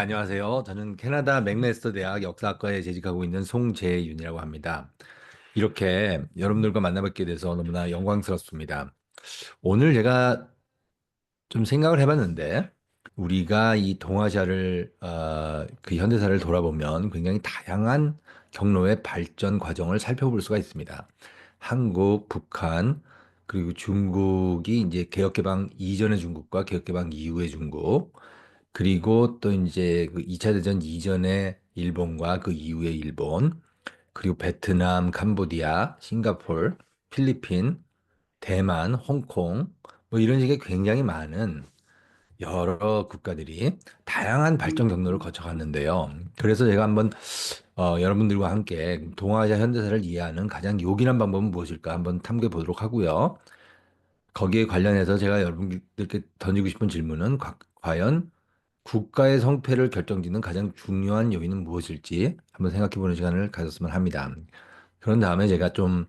안녕하세요. 저는 캐나다 맥메스터 대학 역사학과에 재직하고 있는 송재윤이라고 합니다. 이렇게 여러분들과 만나뵙게 돼서 너무나 영광스럽습니다. 오늘 제가 좀 생각을 해봤는데, 우리가 이 동아시아를, 그 현대사를 돌아보면 굉장히 다양한 경로의 발전 과정을 살펴볼 수가 있습니다. 한국, 북한, 그리고 중국이 이제 개혁개방 이전의 중국과 개혁개방 이후의 중국, 그리고 또 이제 그 2차 대전 이전의 일본과 그 이후의 일본, 그리고 베트남, 캄보디아, 싱가폴, 필리핀, 대만, 홍콩, 뭐 이런 식의 굉장히 많은 여러 국가들이 다양한 발전 경로를 거쳐갔는데요. 그래서 제가 한번 여러분들과 함께 동아시아 현대사를 이해하는 가장 요긴한 방법은 무엇일까 한번 탐구해 보도록 하고요. 거기에 관련해서 제가 여러분들께 던지고 싶은 질문은 과연 국가의 성패를 결정짓는 가장 중요한 요인은 무엇일지 한번 생각해 보는 시간을 가졌으면 합니다. 그런 다음에 제가 좀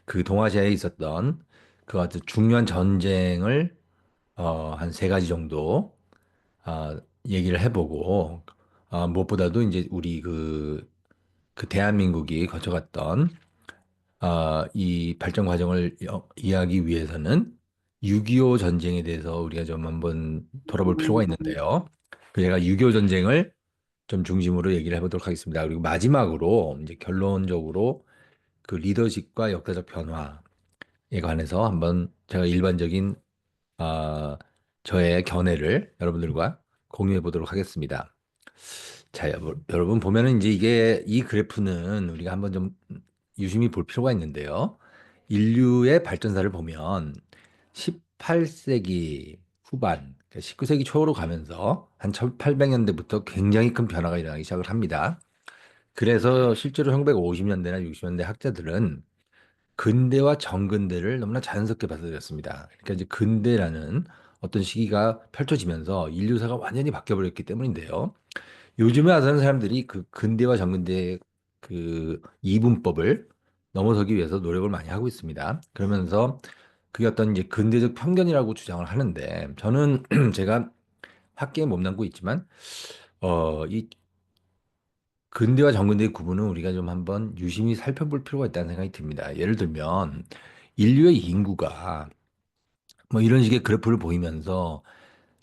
그 동아시아에 있었던 그 아주 중요한 전쟁을 한 세 가지 정도 얘기를 해보고 무엇보다도 이제 우리 그 대한민국이 거쳐갔던 이 발전 과정을 이해하기 위해서는 6.25 전쟁에 대해서 우리가 좀 한번 돌아볼 필요가 있는데요. 그래서 제가 6.25 전쟁을 좀 중심으로 얘기를 해보도록 하겠습니다. 그리고 마지막으로 이제 결론적으로 그 리더십과 역사적 변화에 관해서 한번 제가 일반적인 아, 저의 견해를 여러분들과 공유해 보도록 하겠습니다. 자, 여러분 보면은 이제 이게 이 그래프는 우리가 한번 좀 유심히 볼 필요가 있는데요. 인류의 발전사를 보면 18세기 후반, 19세기 초로 가면서 한 1800년대부터 굉장히 큰 변화가 일어나기 시작을 합니다. 그래서 실제로 1950년대나 60년대 학자들은 근대와 정근대를 너무나 자연스럽게 받아들였습니다. 그러니까 이제 근대라는 어떤 시기가 펼쳐지면서 인류사가 완전히 바뀌어버렸기 때문인데요. 요즘에 와서는 사람들이 그 근대와 정근대의 그 이분법을 넘어서기 위해서 노력을 많이 하고 있습니다. 그러면서 그게 어떤 이제 근대적 편견이라고 주장을 하는데 저는 제가 학계에 몸담고 있지만 이 근대와 정근대의 구분은 우리가 좀 한번 유심히 살펴볼 필요가 있다는 생각이 듭니다. 예를 들면 인류의 인구가 뭐 이런 식의 그래프를 보이면서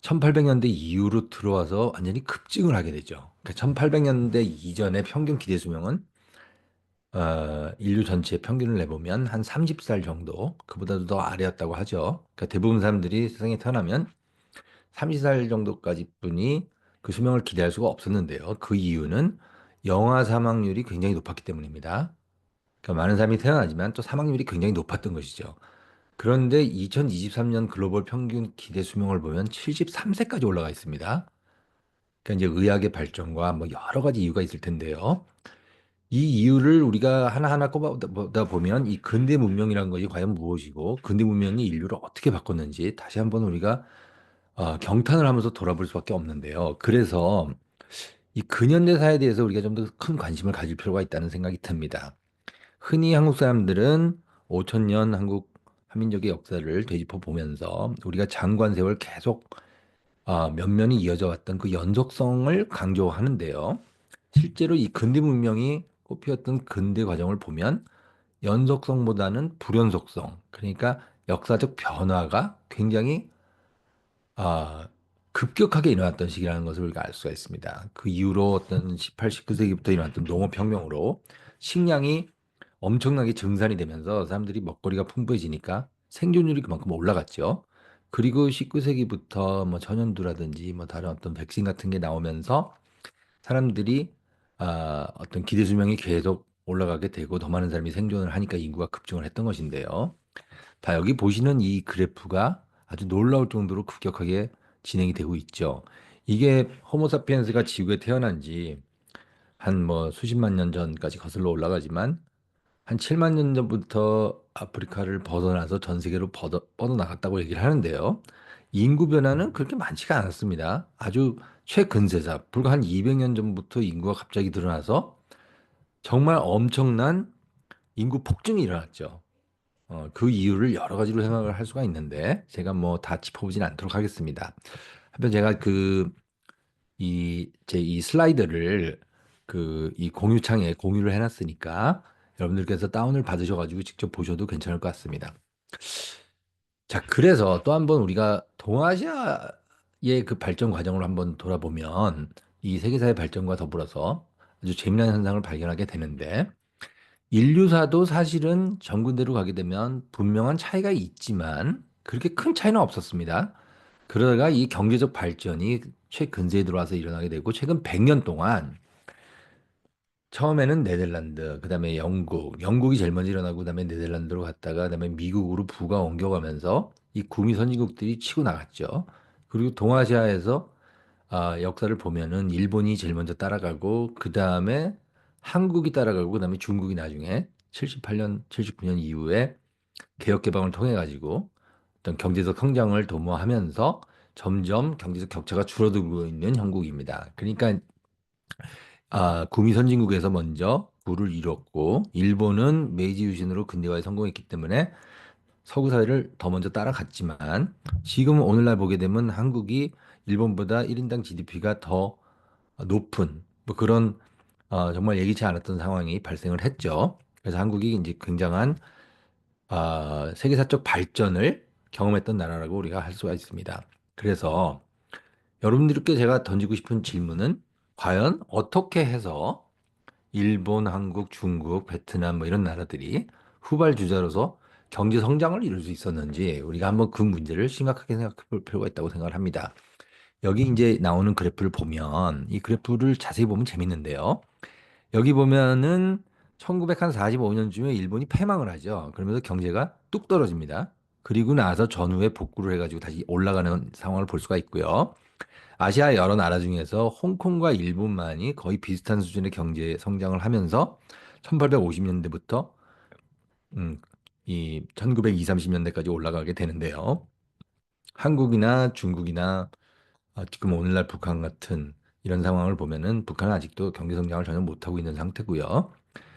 1800년대 이후로 들어와서 완전히 급증을 하게 되죠. 그러니까 1800년대 이전의 평균 기대 수명은 인류 전체의 평균을 내보면 한 30살 정도, 그보다도 더 아래였다고 하죠. 그러니까 대부분 사람들이 세상에 태어나면 30살 정도까지 뿐이 그 수명을 기대할 수가 없었는데요. 그 이유는 영아 사망률이 굉장히 높았기 때문입니다. 그러니까 많은 사람이 태어나지만 또 사망률이 굉장히 높았던 것이죠. 그런데 2023년 글로벌 평균 기대 수명을 보면 73세까지 올라가 있습니다. 그러니까 이제 의학의 발전과 뭐 여러 가지 이유가 있을 텐데요. 이 이유를 우리가 하나하나 꼽아보다 보면 이 근대 문명이라는 것이 과연 무엇이고 근대 문명이 인류를 어떻게 바꿨는지 다시 한번 우리가 경탄을 하면서 돌아볼 수밖에 없는데요. 그래서 이 근현대사에 대해서 우리가 좀 더 큰 관심을 가질 필요가 있다는 생각이 듭니다. 흔히 한국 사람들은 5천 년 한국 한민족의 역사를 되짚어 보면서 우리가 장관 세월 계속 면면이 이어져 왔던 그 연속성을 강조하는데요. 실제로 이 근대 문명이 꽃피웠던 근대 과정을 보면 연속성보다는 불연속성, 그러니까 역사적 변화가 굉장히 아, 급격하게 일어났던 시기라는 것을 우리가 알 수가 있습니다. 그 이후로 어떤 18, 19세기부터 일어났던 농업혁명으로 식량이 엄청나게 증산이 되면서 사람들이 먹거리가 풍부해지니까 생존율이 그만큼 올라갔죠. 그리고 19세기부터 뭐 전염두라든지 뭐 다른 어떤 백신 같은 게 나오면서 사람들이 어떤 기대 수명이 계속 올라가게 되고 더 많은 사람이 생존을 하니까 인구가 급증을 했던 것인데요. 자, 여기 보시는 이 그래프가 아주 놀라울 정도로 급격하게 진행이 되고 있죠. 이게 호모사피엔스가 지구에 태어난 지 한 뭐 수십만 년 전까지 거슬러 올라가지만 한 7만 년 전부터 아프리카를 벗어나서 전 세계로 뻗어나갔다고 얘기를 하는데요. 인구 변화는 그렇게 많지가 않았습니다. 아주 최근세사, 불과 한 200년 전부터 인구가 갑자기 늘어나서 정말 엄청난 인구 폭증이 일어났죠. 그 이유를 여러 가지로 생각을 할 수가 있는데 제가 뭐 다 짚어보진 않도록 하겠습니다. 한편 제가 이 슬라이드를 이 공유창에 공유를 해놨으니까 여러분들께서 다운을 받으셔가지고 직접 보셔도 괜찮을 것 같습니다. 자, 그래서 또 한 번 우리가 동아시아의 그 발전 과정을 한번 돌아보면 이 세계사의 발전과 더불어서 아주 재미난 현상을 발견하게 되는데 인류사도 사실은 전 군대로 가게 되면 분명한 차이가 있지만 그렇게 큰 차이는 없었습니다. 그러다가 이 경제적 발전이 최근세에 들어와서 일어나게 되고 최근 100년 동안 처음에는 네덜란드, 그다음에 영국이 제일 먼저 일어나고 그다음에 네덜란드로 갔다가 그다음에 미국으로 부가 옮겨가면서 이 구미 선진국들이 치고 나갔죠. 그리고 동아시아에서 역사를 보면은 일본이 제일 먼저 따라가고 그다음에 한국이 따라가고 그다음에 중국이 나중에 78년, 79년 이후에 개혁 개방을 통해 가지고 어떤 경제적 성장을 도모하면서 점점 경제적 격차가 줄어들고 있는 형국입니다. 그러니까 구미 선진국에서 먼저 부를 이뤘고 일본은 메이지 유신으로 근대화에 성공했기 때문에 서구 사회를 더 먼저 따라갔지만 지금 오늘날 보게 되면 한국이 일본보다 1인당 GDP가 더 높은 뭐 그런 정말 예기치 않았던 상황이 발생을 했죠. 그래서 한국이 이제 굉장한 세계사적 발전을 경험했던 나라라고 우리가 할 수가 있습니다. 그래서 여러분들께 제가 던지고 싶은 질문은 과연 어떻게 해서 일본, 한국, 중국, 베트남 뭐 이런 나라들이 후발주자로서 경제 성장을 이룰 수 있었는지 우리가 한번 그 문제를 심각하게 생각해 볼 필요가 있다고 생각을 합니다. 여기 이제 나오는 그래프를 보면 이 그래프를 자세히 보면 재밌는데요. 여기 보면은 1945년쯤에 일본이 패망을 하죠. 그러면서 경제가 뚝 떨어집니다. 그리고 나서 전후에 복구를 해가지고 다시 올라가는 상황을 볼 수가 있고요. 아시아 여러 나라 중에서 홍콩과 일본만이 거의 비슷한 수준의 경제 성장을 하면서 1850년대부터 이 1920, 30년대까지 올라가게 되는데요. 한국이나 중국이나 지금 오늘날 북한 같은 이런 상황을 보면은 북한은 아직도 경제 성장을 전혀 못하고 있는 상태고요.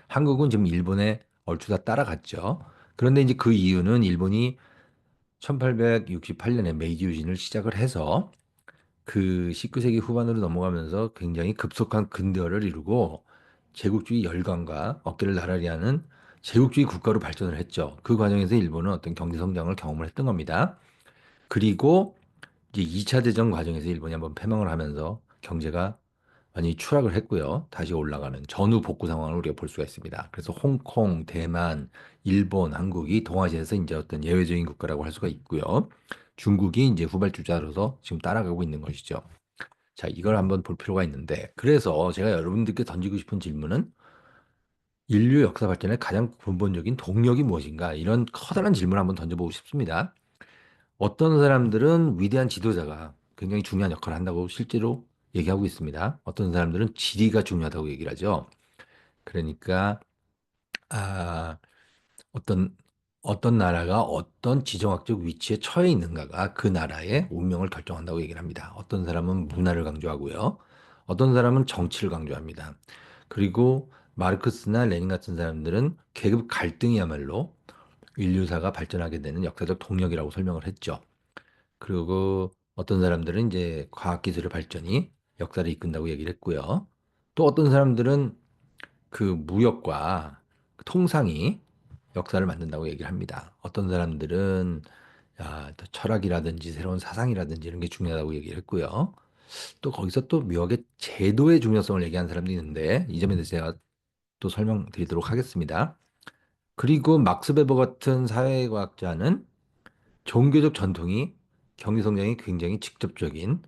한국은 지금 일본에 얼추 다 따라갔죠. 그런데 이제 그 이유는 일본이 1868년에 메이지 유신을 시작을 해서 그 19세기 후반으로 넘어가면서 굉장히 급속한 근대화를 이루고 제국주의 열강과 어깨를 나란히 하는 제국주의 국가로 발전을 했죠. 그 과정에서 일본은 어떤 경제 성장을 경험을 했던 겁니다. 그리고 이제 2차 대전 과정에서 일본이 한번 패망을 하면서 경제가 많이 추락을 했고요. 다시 올라가는 전후 복구 상황을 우리가 볼 수가 있습니다. 그래서 홍콩, 대만, 일본, 한국이 동아시아에서 이제 어떤 예외적인 국가라고 할 수가 있고요. 중국이 이제 후발주자로서 지금 따라가고 있는 것이죠. 자, 이걸 한번 볼 필요가 있는데, 그래서 제가 여러분들께 던지고 싶은 질문은 인류 역사 발전의 가장 근본적인 동력이 무엇인가? 이런 커다란 질문을 한번 던져보고 싶습니다. 어떤 사람들은 위대한 지도자가 굉장히 중요한 역할을 한다고 실제로 얘기하고 있습니다. 어떤 사람들은 지리가 중요하다고 얘기를 하죠. 그러니까 아, 어떤 어떤 나라가 어떤 지정학적 위치에 처해 있는가가 그 나라의 운명을 결정한다고 얘기를 합니다. 어떤 사람은 문화를 강조하고요. 어떤 사람은 정치를 강조합니다. 그리고 마르크스나 레닌 같은 사람들은 계급 갈등이야말로 인류사가 발전하게 되는 역사적 동력이라고 설명을 했죠. 그리고 어떤 사람들은 이제 과학기술의 발전이 역사를 이끈다고 얘기를 했고요. 또 어떤 사람들은 그 무역과 통상이 역사를 만든다고 얘기를 합니다. 어떤 사람들은 또 철학이라든지 새로운 사상이라든지 이런 게 중요하다고 얘기를 했고요. 또 거기서 또 묘하게 제도의 중요성을 얘기하는 사람도 있는데 이 점에 대해서 제가 또 설명드리도록 하겠습니다. 그리고 막스 베버 같은 사회과학자는 종교적 전통이 경제 성장에 굉장히 직접적인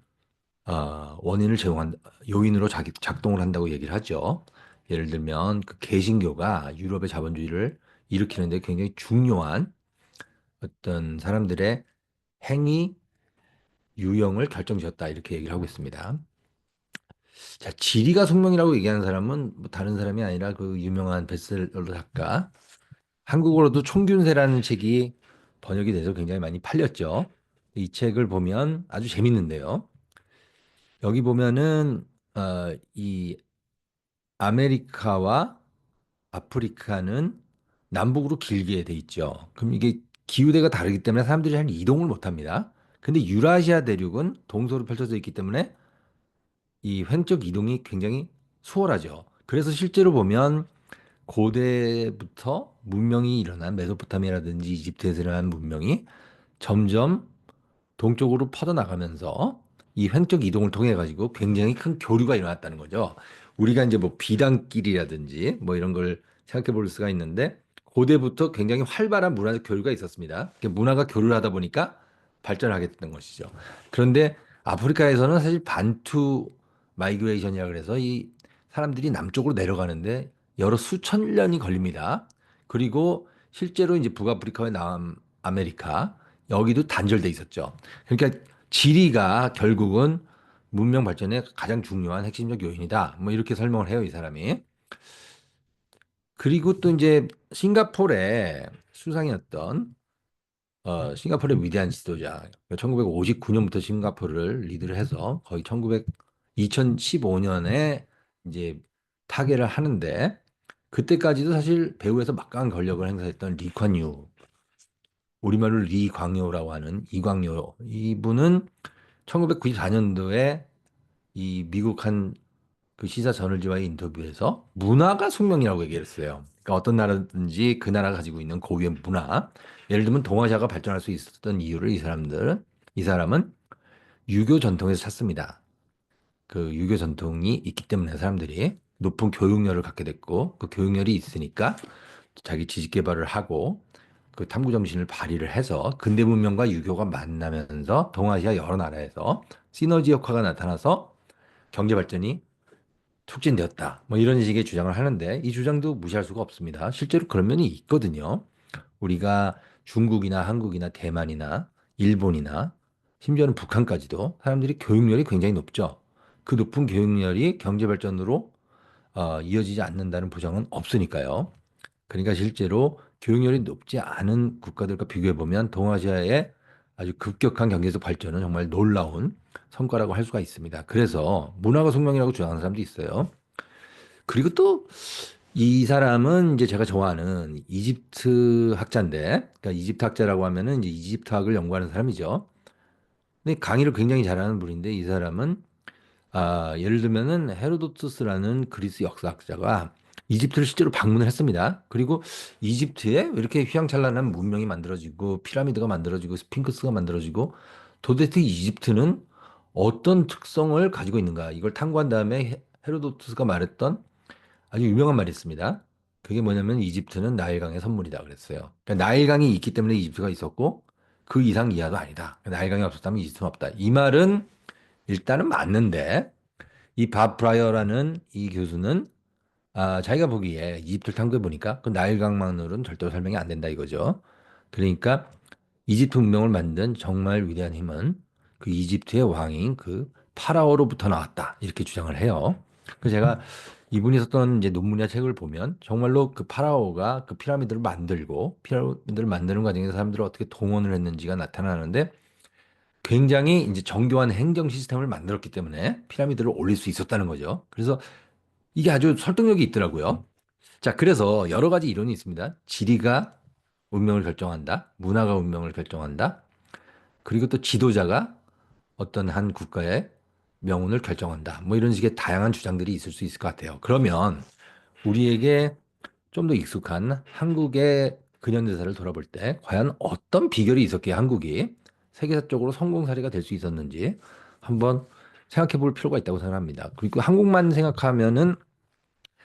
원인을 제공한 요인으로 작동을 한다고 얘기를 하죠. 예를 들면 그 개신교가 유럽의 자본주의를 일으키는 데 굉장히 중요한 어떤 사람들의 행위 유형을 결정지었다 이렇게 얘기를 하고 있습니다. 자, 지리가 숙명이라고 얘기하는 사람은 뭐 다른 사람이 아니라 그 유명한 베스트셀러 작가 한국어로도 총균세라는 책이 번역이 돼서 굉장히 많이 팔렸죠. 이 책을 보면 아주 재밌는데요. 여기 보면은 이 아메리카와 아프리카는 남북으로 길게 돼 있죠. 그럼 이게 기후대가 다르기 때문에 사람들이 잘 이동을 못 합니다. 근데 유라시아 대륙은 동서로 펼쳐져 있기 때문에 이 횡적 이동이 굉장히 수월하죠. 그래서 실제로 보면 고대부터 문명이 일어난 메소포타미아라든지 이집트에서 일어난 문명이 점점 동쪽으로 퍼져나가면서 이 횡적 이동을 통해 가지고 굉장히 큰 교류가 일어났다는 거죠. 우리가 이제 뭐 비단길이라든지 뭐 이런 걸 생각해 볼 수가 있는데 고대부터 굉장히 활발한 문화적 교류가 있었습니다. 문화가 교류를 하다 보니까 발전하게 됐던 것이죠. 그런데 아프리카에서는 사실 반투 마이그레이션이라 그래서 이 사람들이 남쪽으로 내려가는데 여러 수천 년이 걸립니다. 그리고 실제로 이제 북아프리카와 남아메리카 여기도 단절돼 있었죠. 그러니까 지리가 결국은 문명 발전의 가장 중요한 핵심적 요인이다. 뭐 이렇게 설명을 해요, 이 사람이. 그리고 또 이제 싱가포르의 수상이었던 싱가포르의 위대한 지도자. 1959년부터 싱가포르를 리드를 해서 거의 2015년에 이제 타계를 하는데 그때까지도 사실 배후에서 막강한 권력을 행사했던 리콴유, 우리말로 리광요라고 하는 이광요 이분은 1994년도에 이 미국 한 그 시사 저널지와의 인터뷰에서 문화가 숙명이라고 얘기를 했어요. 그러니까 어떤 나라든지 그 나라가 가지고 있는 고유의 문화, 예를 들면 동아시아가 발전할 수 있었던 이유를 이 사람은 유교 전통에서 찾습니다. 그 유교 전통이 있기 때문에 사람들이 높은 교육열을 갖게 됐고 그 교육열이 있으니까 자기 지식 개발을 하고 그 탐구 정신을 발휘를 해서 근대 문명과 유교가 만나면서 동아시아 여러 나라에서 시너지 효과가 나타나서 경제 발전이 촉진되었다. 뭐 이런 식의 주장을 하는데 이 주장도 무시할 수가 없습니다. 실제로 그런 면이 있거든요. 우리가 중국이나 한국이나 대만이나 일본이나 심지어는 북한까지도 사람들이 교육열이 굉장히 높죠. 그 높은 교육열이 경제 발전으로 이어지지 않는다는 보장은 없으니까요. 그러니까 실제로 교육열이 높지 않은 국가들과 비교해 보면 동아시아의 아주 급격한 경제적 발전은 정말 놀라운 성과라고 할 수가 있습니다. 그래서 문화가 숙명이라고 주장하는 사람도 있어요. 그리고 또 이 사람은 이제 제가 좋아하는 이집트 학자인데, 그러니까 이집트 학자라고 하면은 이제 이집트학을 연구하는 사람이죠. 근데 강의를 굉장히 잘하는 분인데 이 사람은 예를 들면은 헤로도투스라는 그리스 역사학자가 이집트를 실제로 방문을 했습니다. 그리고 이집트에 왜 이렇게 휘황찬란한 문명이 만들어지고 피라미드가 만들어지고 스핑크스가 만들어지고 도대체 이집트는 어떤 특성을 가지고 있는가 이걸 탐구한 다음에 헤로도투스가 말했던 아주 유명한 말이 있습니다. 그게 뭐냐면 이집트는 나일강의 선물이다 그랬어요. 그러니까 나일강이 있기 때문에 이집트가 있었고 그 이상 이하도 아니다. 나일강이 없었다면 이집트는 없다. 이 말은 일단은 맞는데 이 밥 브라이어라는 이 교수는 자기가 보기에 이집트를 탐구해 보니까 그 나일강만으로는 절대로 설명이 안 된다 이거죠. 그러니까 이집트 문명을 만든 정말 위대한 힘은 그 이집트의 왕인 그 파라오로부터 나왔다 이렇게 주장을 해요. 그래서 제가 이분이 썼던 이제 논문이나 책을 보면 정말로 그 파라오가 그 피라미드를 만들고 피라미드를 만드는 과정에서 사람들을 어떻게 동원을 했는지가 나타나는데 굉장히 이제 정교한 행정 시스템을 만들었기 때문에 피라미드를 올릴 수 있었다는 거죠. 그래서 이게 아주 설득력이 있더라고요. 자, 그래서 여러 가지 이론이 있습니다. 지리가 운명을 결정한다. 문화가 운명을 결정한다. 그리고 또 지도자가 어떤 한 국가의 명운을 결정한다. 뭐 이런 식의 다양한 주장들이 있을 수 있을 것 같아요. 그러면 우리에게 좀 더 익숙한 한국의 근현대사를 돌아볼 때 과연 어떤 비결이 있었기에 한국이 세계사적으로 성공 사례가 될 수 있었는지 한번 생각해 볼 필요가 있다고 생각합니다. 그리고 한국만 생각하면은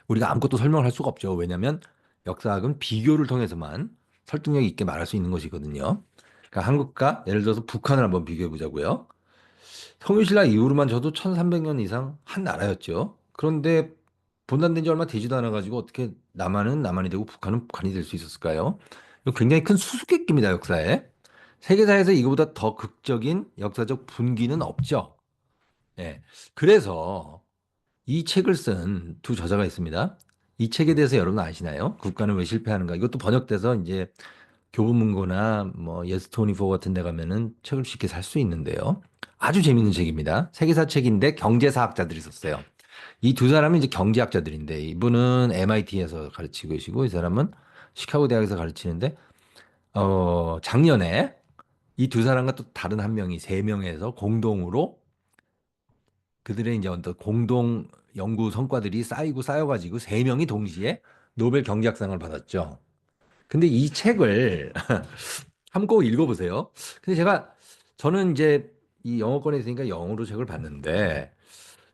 우리가 아무것도 설명을 할 수가 없죠. 왜냐하면 역사학은 비교를 통해서만 설득력 있게 말할 수 있는 것이거든요. 그러니까 한국과 예를 들어서 북한을 한번 비교해 보자고요. 통일신라 이후로만 저도 1300년 이상 한 나라였죠. 그런데 분단된 지 얼마 되지도 않아 가지고 어떻게 남한은 남한이 되고 북한은 북한이 될 수 있었을까요? 이거 굉장히 큰 수수께끼입니다, 역사에. 세계사에서 이거보다 더 극적인 역사적 분기는 없죠. 예. 그래서 이 책을 쓴 두 저자가 있습니다. 이 책에 대해서 여러분 아시나요? 국가는 왜 실패하는가? 이것도 번역돼서 이제 교보문고나 뭐 예스토니포 같은 데 가면은 책을 쉽게 살 수 있는데요. 아주 재밌는 책입니다. 세계사 책인데 경제사학자들이 썼어요. 이 두 사람은 이제 경제학자들인데 이분은 MIT에서 가르치고 계시고 이 사람은 시카고 대학에서 가르치는데 작년에 이 두 사람과 또 다른 한 명이 세 명에서 공동으로 그들의 이제 어떤 공동 연구 성과들이 쌓이고 쌓여가지고 세 명이 동시에 노벨 경제학상을 받았죠. 근데 이 책을 한번 꼭 읽어보세요. 근데 저는 이제 이 영어권에 있으니까 영어로 책을 봤는데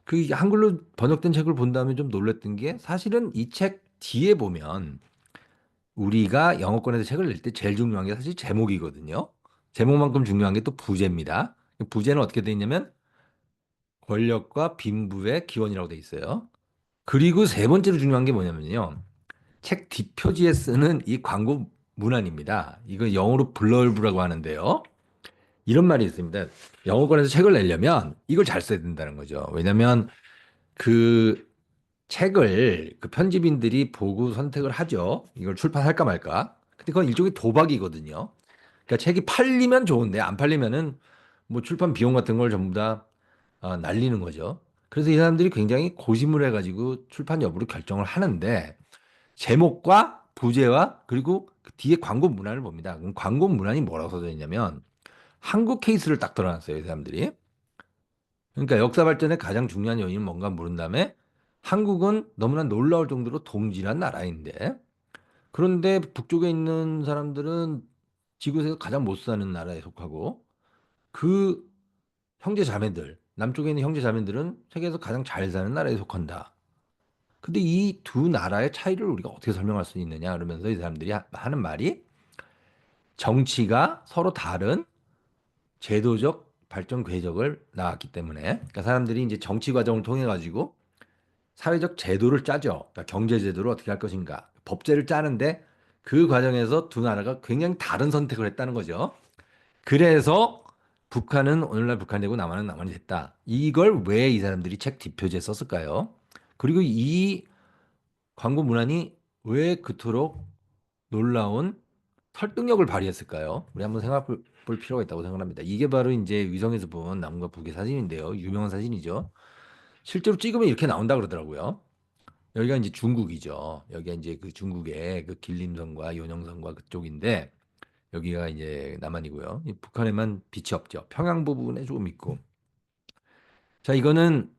그 한글로 번역된 책을 본 다음에 좀 놀랐던 게 사실은 이 책 뒤에 보면 우리가 영어권에서 책을 낼 때 제일 중요한 게 사실 제목이거든요. 제목만큼 중요한 게 또 부제입니다. 부제는 어떻게 돼 있냐면 권력과 빈부의 기원이라고 돼 있어요. 그리고 세 번째로 중요한 게 뭐냐면요. 책 뒷표지에 쓰는 이 광고 문안입니다. 이거 영어로 블러브라고 하는데요. 이런 말이 있습니다. 영어권에서 책을 내려면 이걸 잘 써야 된다는 거죠. 왜냐하면 그 책을 그 편집인들이 보고 선택을 하죠. 이걸 출판할까 말까. 근데 그건 일종의 도박이거든요. 그러니까 책이 팔리면 좋은데 안 팔리면은 뭐 출판 비용 같은 걸 전부 다 날리는 거죠. 그래서 이 사람들이 굉장히 고심을 해가지고 출판 여부를 결정을 하는데 제목과 부제와 그리고 그 뒤에 광고 문안을 봅니다. 그럼 광고 문안이 뭐라고 써져 있냐면 한국 케이스를 딱 드러났어요, 이 사람들이. 그러니까 역사 발전의 가장 중요한 요인은 뭔가 물은 다음에 한국은 너무나 놀라울 정도로 동질한 나라인데 그런데 북쪽에 있는 사람들은 지구에서 가장 못 사는 나라에 속하고 그 형제 자매들, 남쪽에 있는 형제 자매들은 세계에서 가장 잘 사는 나라에 속한다. 근데 이 두 나라의 차이를 우리가 어떻게 설명할 수 있느냐 그러면서 이 사람들이 하는 말이 정치가 서로 다른 제도적 발전 궤적을 나왔기 때문에 그러니까 사람들이 이제 정치 과정을 통해 가지고 사회적 제도를 짜죠. 그러니까 경제 제도를 어떻게 할 것인가. 법제를 짜는데 그 과정에서 두 나라가 굉장히 다른 선택을 했다는 거죠. 그래서 북한은 오늘날 북한이 되고 남한은 남한이 됐다. 이걸 왜 이 사람들이 책 뒷표지에 썼을까요? 그리고 이 광고 문안이 왜 그토록 놀라운 설득력을 발휘했을까요? 우리 한번 생각해 볼 필요가 있다고 생각합니다. 이게 바로 이제 위성에서 본 남과 북의 사진인데요. 유명한 사진이죠. 실제로 찍으면 이렇게 나온다 그러더라고요. 여기가 이제 중국이죠. 여기가 이제 그 중국의 그 길림성과 요령성과 그쪽인데 여기가 이제 남한이고요. 이 북한에만 빛이 없죠. 평양 부분에 조금 있고. 자, 이거는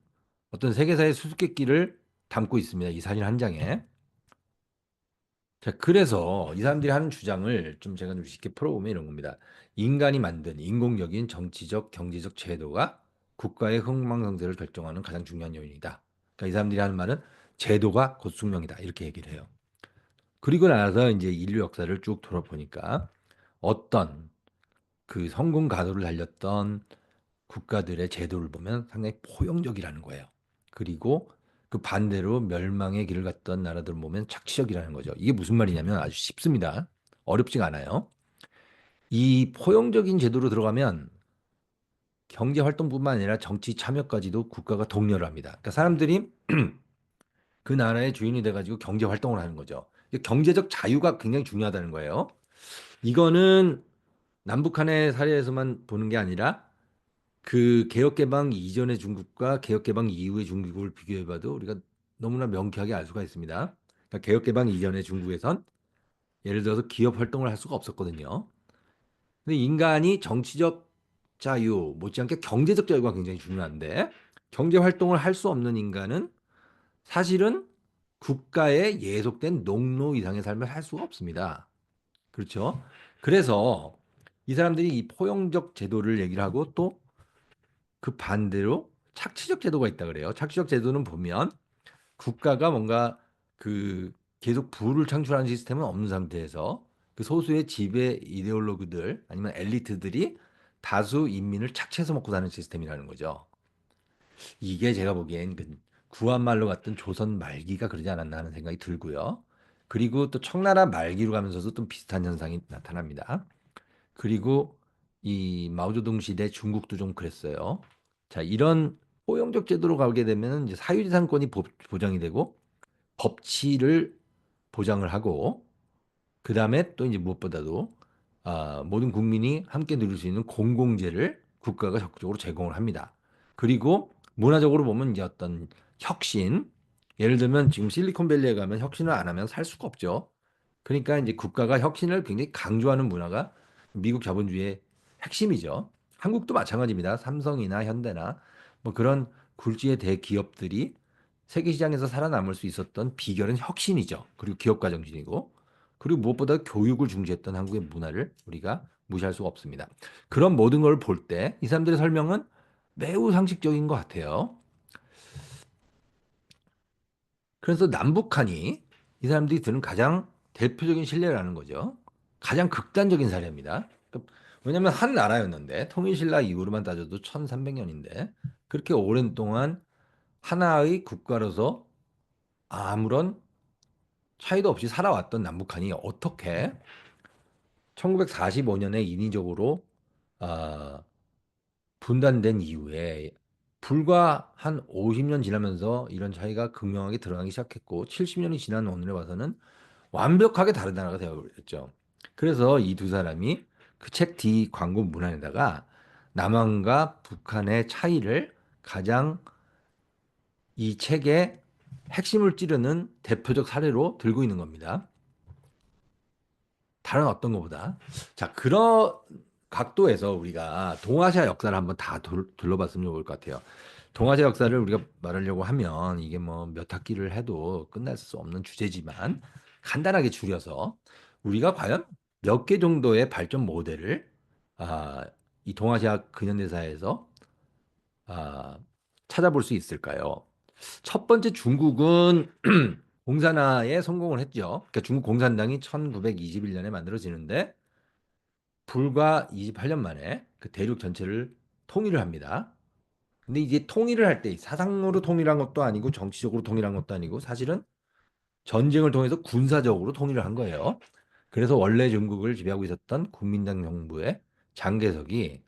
어떤 세계사의 수수께끼를 담고 있습니다. 이 사진 한 장에. 자, 그래서 이 사람들이 하는 주장을 좀 제가 좀 쉽게 풀어보면 이런 겁니다. 인간이 만든 인공적인 정치적, 경제적 제도가 국가의 흥망성쇠를 결정하는 가장 중요한 요인이다. 그러니까 이 사람들이 하는 말은 제도가 곧 숙명이다. 이렇게 얘기를 해요. 그리고 나서 이제 인류 역사를 쭉 돌아보니까 어떤 그 성공 가도를 달렸던 국가들의 제도를 보면 상당히 포용적이라는 거예요. 그리고 그 반대로 멸망의 길을 갔던 나라들을 보면 착취적이라는 거죠. 이게 무슨 말이냐면 아주 쉽습니다. 어렵지가 않아요. 이 포용적인 제도로 들어가면 경제 활동뿐만 아니라 정치 참여까지도 국가가 독려를 합니다. 그러니까 사람들이 그 나라의 주인이 돼가지고 경제 활동을 하는 거죠. 경제적 자유가 굉장히 중요하다는 거예요. 이거는 남북한의 사례에서만 보는 게 아니라 그 개혁개방 이전의 중국과 개혁개방 이후의 중국을 비교해봐도 우리가 너무나 명쾌하게 알 수가 있습니다. 그러니까 개혁개방 이전의 중국에선 예를 들어서 기업 활동을 할 수가 없었거든요. 근데 인간이 정치적 자유, 못지않게 경제적 자유가 굉장히 중요한데 경제 활동을 할 수 없는 인간은 사실은 국가에 예속된 농노 이상의 삶을 살 수가 없습니다. 그렇죠? 그래서 이 사람들이 이 포용적 제도를 얘기를 하고 또 그 반대로 착취적 제도가 있다 그래요. 착취적 제도는 보면 국가가 뭔가 그 계속 부를 창출하는 시스템은 없는 상태에서 그 소수의 지배 이데올로그들 아니면 엘리트들이 다수 인민을 착취해서 먹고 사는 시스템이라는 거죠. 이게 제가 보기엔 그 구한말로 같은 조선 말기가 그러지 않았나 하는 생각이 들고요. 그리고 또 청나라 말기로 가면서도 좀 비슷한 현상이 나타납니다. 그리고 이 마오쩌둥 시대 중국도 좀 그랬어요. 자, 이런 포용적 제도로 가게 되면 이제 사유재산권이 보장이 되고 법치를 보장을 하고 그다음에 또 이제 무엇보다도 모든 국민이 함께 누릴 수 있는 공공재를 국가가 적극적으로 제공을 합니다. 그리고 문화적으로 보면 이제 어떤 혁신, 예를 들면 지금 실리콘밸리에 가면 혁신을 안 하면 살 수가 없죠. 그러니까 이제 국가가 혁신을 굉장히 강조하는 문화가 미국 자본주의의 핵심이죠. 한국도 마찬가지입니다. 삼성이나 현대나 뭐 그런 굴지의 대기업들이 세계 시장에서 살아남을 수 있었던 비결은 혁신이죠. 그리고 기업가 정신이고, 그리고 무엇보다 교육을 중시했던 한국의 문화를 우리가 무시할 수가 없습니다. 그런 모든 걸 볼 때 이 사람들의 설명은 매우 상식적인 것 같아요. 그래서 남북한이 이 사람들이 드는 가장 대표적인 신뢰라는 거죠. 가장 극단적인 사례입니다. 그러니까 왜냐하면 한 나라였는데 통일신라 이후로만 따져도 1300년인데 그렇게 오랜 동안 하나의 국가로서 아무런 차이도 없이 살아왔던 남북한이 어떻게 1945년에 인위적으로 아, 분단된 이후에 불과 한 50년 지나면서 이런 차이가 극명하게 드러나기 시작했고 70년이 지난 오늘에 와서는 완벽하게 다른 나라가 되어버렸죠. 그래서 이 두 사람이 그 책 뒤 광고 문안에다가 남한과 북한의 차이를 가장 이 책의 핵심을 찌르는 대표적 사례로 들고 있는 겁니다. 다른 어떤 것보다. 자, 그런 각도에서 우리가 동아시아 역사를 한번 다 둘러봤으면 좋을 것 같아요. 동아시아 역사를 우리가 말하려고 하면 이게 뭐 몇 학기를 해도 끝날 수 없는 주제지만 간단하게 줄여서 우리가 과연 몇 개 정도의 발전 모델을 아, 이 동아시아 근현대사에서 아, 찾아볼 수 있을까요? 첫 번째 중국은 공산화에 성공을 했죠. 그러니까 중국 공산당이 1921년에 만들어지는데 불과 28년 만에 그 대륙 전체를 통일을 합니다. 근데 이게 통일을 할 때 사상으로 통일한 것도 아니고 정치적으로 통일한 것도 아니고 사실은 전쟁을 통해서 군사적으로 통일을 한 거예요. 그래서 원래 중국을 지배하고 있었던 국민당 정부의 장개석이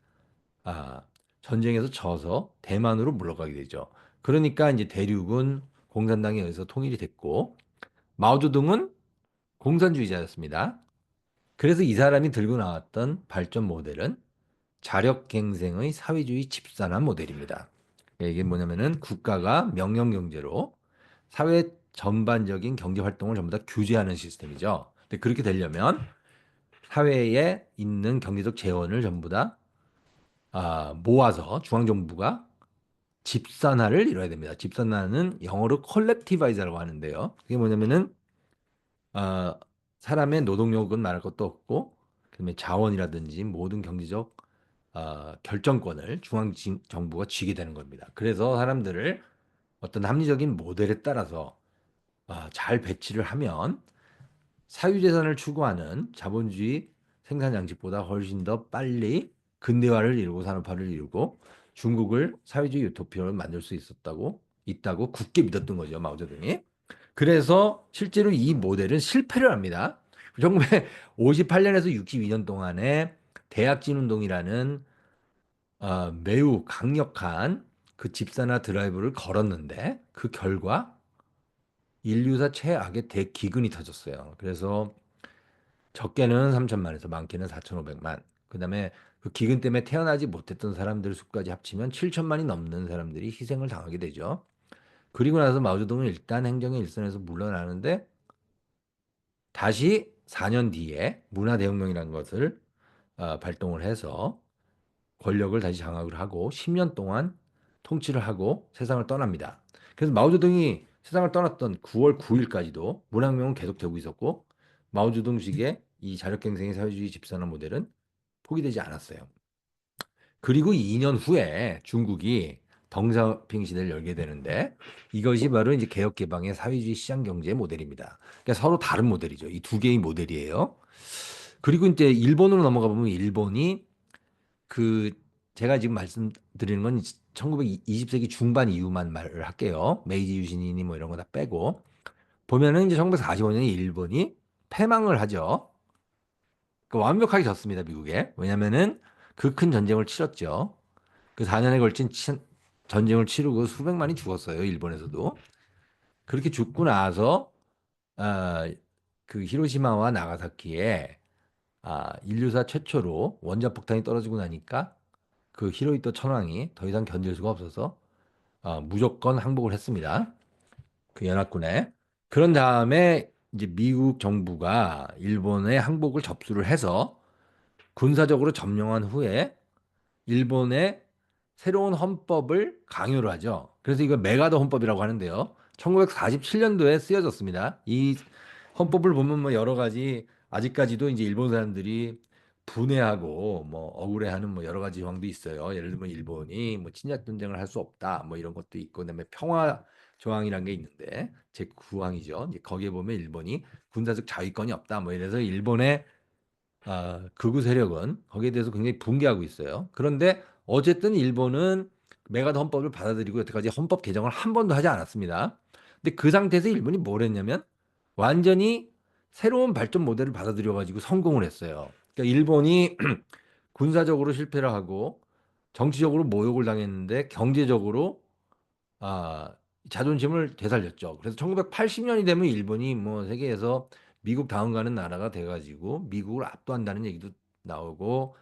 아, 전쟁에서 져서 대만으로 물러가게 되죠. 그러니까 이제 대륙은 공산당에 의해서 통일이 됐고 마오쩌둥은 공산주의자였습니다. 그래서 이 사람이 들고 나왔던 발전 모델은 자력갱생의 사회주의 집산화 모델입니다. 이게 뭐냐면은 국가가 명령경제로 사회 전반적인 경제 활동을 전부 다 규제하는 시스템이죠. 근데 그렇게 되려면 사회에 있는 경제적 재원을 전부 다 모아서 중앙정부가 집산화를 이뤄야 됩니다. 집산화는 영어로 컬렉티바이자라고 하는데요. 그게 뭐냐면은 아, 사람의 노동력은 말할 것도 없고 그다음에 자원이라든지 모든 경제적 결정권을 중앙 정부가 쥐게 되는 겁니다. 그래서 사람들을 어떤 합리적인 모델에 따라서 잘 배치를 하면 사유재산을 추구하는 자본주의 생산 양식보다 훨씬 더 빨리 근대화를 이루고 산업화를 이루고 중국을 사회주의 유토피아로 만들 수 있다고 굳게 믿었던 거죠, 마오쩌둥이. 그래서 실제로 이 모델은 실패를 합니다. 1958년에서 62년 동안에 대약진 운동이라는 매우 강력한 그 집산화 드라이브를 걸었는데 그 결과 인류사 최악의 대기근이 터졌어요. 그래서 적게는 3천만에서 많게는 4,500만. 그다음에 그 기근 때문에 태어나지 못했던 사람들 수까지 합치면 7천만이 넘는 사람들이 희생을 당하게 되죠. 그리고 나서 마오쩌둥은 일단 행정의 일선에서 물러나는데 다시 4년 뒤에 문화대혁명이라는 것을 발동을 해서 권력을 다시 장악을 하고 10년 동안 통치를 하고 세상을 떠납니다. 그래서 마오쩌둥이 세상을 떠났던 9월 9일까지도 문화혁명은 계속되고 있었고 마오쩌둥식의 이 자력갱생의 사회주의 집산화 모델은 포기되지 않았어요. 그리고 2년 후에 중국이 덩샤오핑 시대를 열게 되는데 이것이 바로 이제 개혁 개방의 사회주의 시장 경제 모델입니다. 그러니까 서로 다른 모델이죠. 이 두 개의 모델이에요. 그리고 이제 일본으로 넘어가 보면 일본이 그 제가 지금 말씀드리는 건 1920세기 중반 이후만 말을 할게요. 메이지 유신이니 뭐 이런 거 다 빼고 보면은 이제 1945년에 일본이 패망을 하죠. 그러니까 완벽하게 졌습니다, 미국에. 왜냐면은 그 큰 전쟁을 치렀죠. 그 4년에 걸친 전쟁을 치르고 수백만이 죽었어요, 일본에서도. 그렇게 죽고 나서 아, 그 히로시마와 나가사키에 인류사 최초로 원자폭탄이 떨어지고 나니까 그 히로히토 천황이 더 이상 견딜 수가 없어서 무조건 항복을 했습니다. 그 연합군에. 그런 다음에 이제 미국 정부가 일본의 항복을 접수를 해서 군사적으로 점령한 후에 일본의 새로운 헌법을 강요를 하죠. 그래서 이걸 메가더 헌법이라고 하는데요. 1947년도에 쓰여졌습니다. 이 헌법을 보면 뭐 여러 가지 아직까지도 이제 일본 사람들이 분해하고 뭐 억울해하는 뭐 여러 가지 조항도 있어요. 예를 들면 일본이 뭐 침략 전쟁을 할 수 없다 뭐 이런 것도 있고 그다음에 평화 조항이라는 게 있는데 제9항이죠. 이제 거기에 보면 일본이 군사적 자위권이 없다 뭐 이래서 일본의 극우 세력은 거기에 대해서 굉장히 붕괴하고 있어요. 그런데 어쨌든 일본은 메가드 헌법을 받아들이고 여태까지 헌법 개정을 한 번도 하지 않았습니다. 근데 그 상태에서 일본이 뭘 했냐면 완전히 새로운 발전 모델을 받아들여 가지고 성공을 했어요. 그러니까 일본이 군사적으로 실패를 하고 정치적으로 모욕을 당했는데 경제적으로 아, 자존심을 되살렸죠. 그래서 1980년이 되면 일본이 뭐 세계에서 미국 다음 가는 나라가 돼가지고 미국을 압도한다는 얘기도 나오고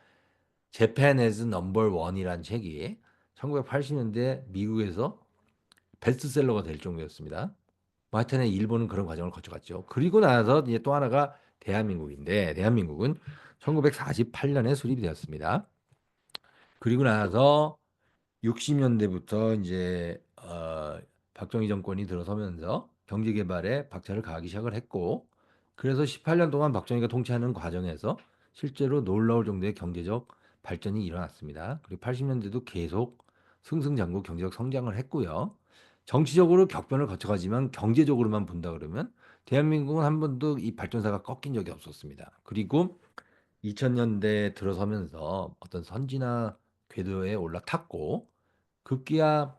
Japan as number one이라는 책이 1980년대 미국에서 베스트셀러가 될 정도였습니다. 뭐 하여튼 일본은 그런 과정을 거쳐갔죠. 그리고 나서 이제 또 하나가 대한민국인데 대한민국은 1948년에 수립이 되었습니다. 그리고 나서 60년대부터 이제 박정희 정권이 들어서면서 경제 개발에 박차를 가하기 시작을 했고 그래서 18년 동안 박정희가 통치하는 과정에서 실제로 놀라울 정도의 경제적 발전이 일어났습니다. 그리고 80년대도 계속 승승장구 경제적 성장을 했고요. 정치적으로 격변을 거쳐가지만 경제적으로만 본다 그러면 대한민국은 한 번도 이 발전사가 꺾인 적이 없었습니다. 그리고 2000년대 들어서면서 어떤 선진화 궤도에 올라탔고 급기야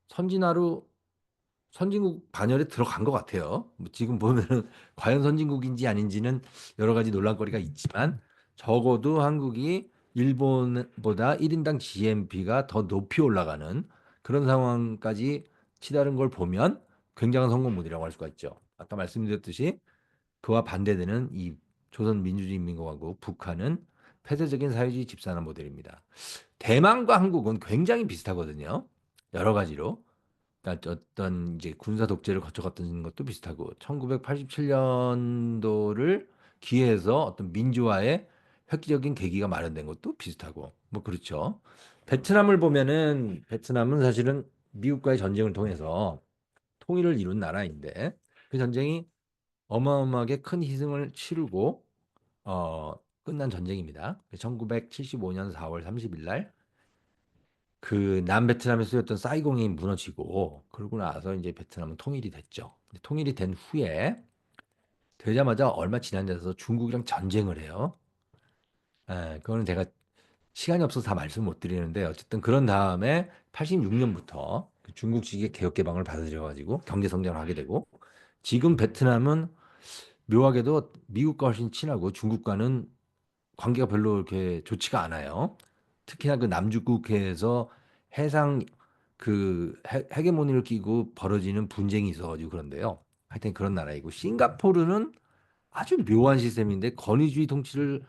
선진화로 선진국 반열에 들어간 것 같아요. 뭐 지금 보면은 과연 선진국인지 아닌지는 여러 가지 논란거리가 있지만 적어도 한국이 일본보다 1인당 GNP가 더 높이 올라가는 그런 상황까지 치달은 걸 보면 굉장한 성공 모델이라고 할 수가 있죠. 아까 말씀드렸듯이 그와 반대되는 이 조선민주주의인민공화국 북한은 폐쇄적인 사회주의 집산화 모델입니다. 대만과 한국은 굉장히 비슷하거든요. 여러 가지로. 그러니까 어떤 이제 군사 독재를 거쳐갔던 것도 비슷하고 1987년도를 기해서 어떤 민주화의 획기적인 계기가 마련된 것도 비슷하고 뭐 그렇죠. 베트남을 보면은 베트남은 사실은 미국과의 전쟁을 통해서 통일을 이룬 나라인데 그 전쟁이 어마어마하게 큰 희생을 치르고 끝난 전쟁입니다. 1975년 4월 30일 날 그 남베트남에 쓰였던 사이공이 무너지고 그러고 나서 이제 베트남은 통일이 됐죠. 통일이 된 후에 되자마자 얼마 지난 데서 중국이랑 전쟁을 해요. 예, 그거는 제가 시간이 없어서 다 말씀 못 드리는데 어쨌든 그런 다음에 86년부터 중국 측의 개혁 개방을 받아들여 가지고 경제 성장을 하게 되고 지금 베트남은 묘하게도 미국과 훨씬 친하고 중국과는 관계가 별로 이렇게 좋지가 않아요. 특히나 그 남중국해에서 해상 헤게모니를 끼고 벌어지는 분쟁이 있어가지고 그런데요. 하여튼 그런 나라이고 싱가포르는 아주 묘한 시스템인데 권위주의 통치를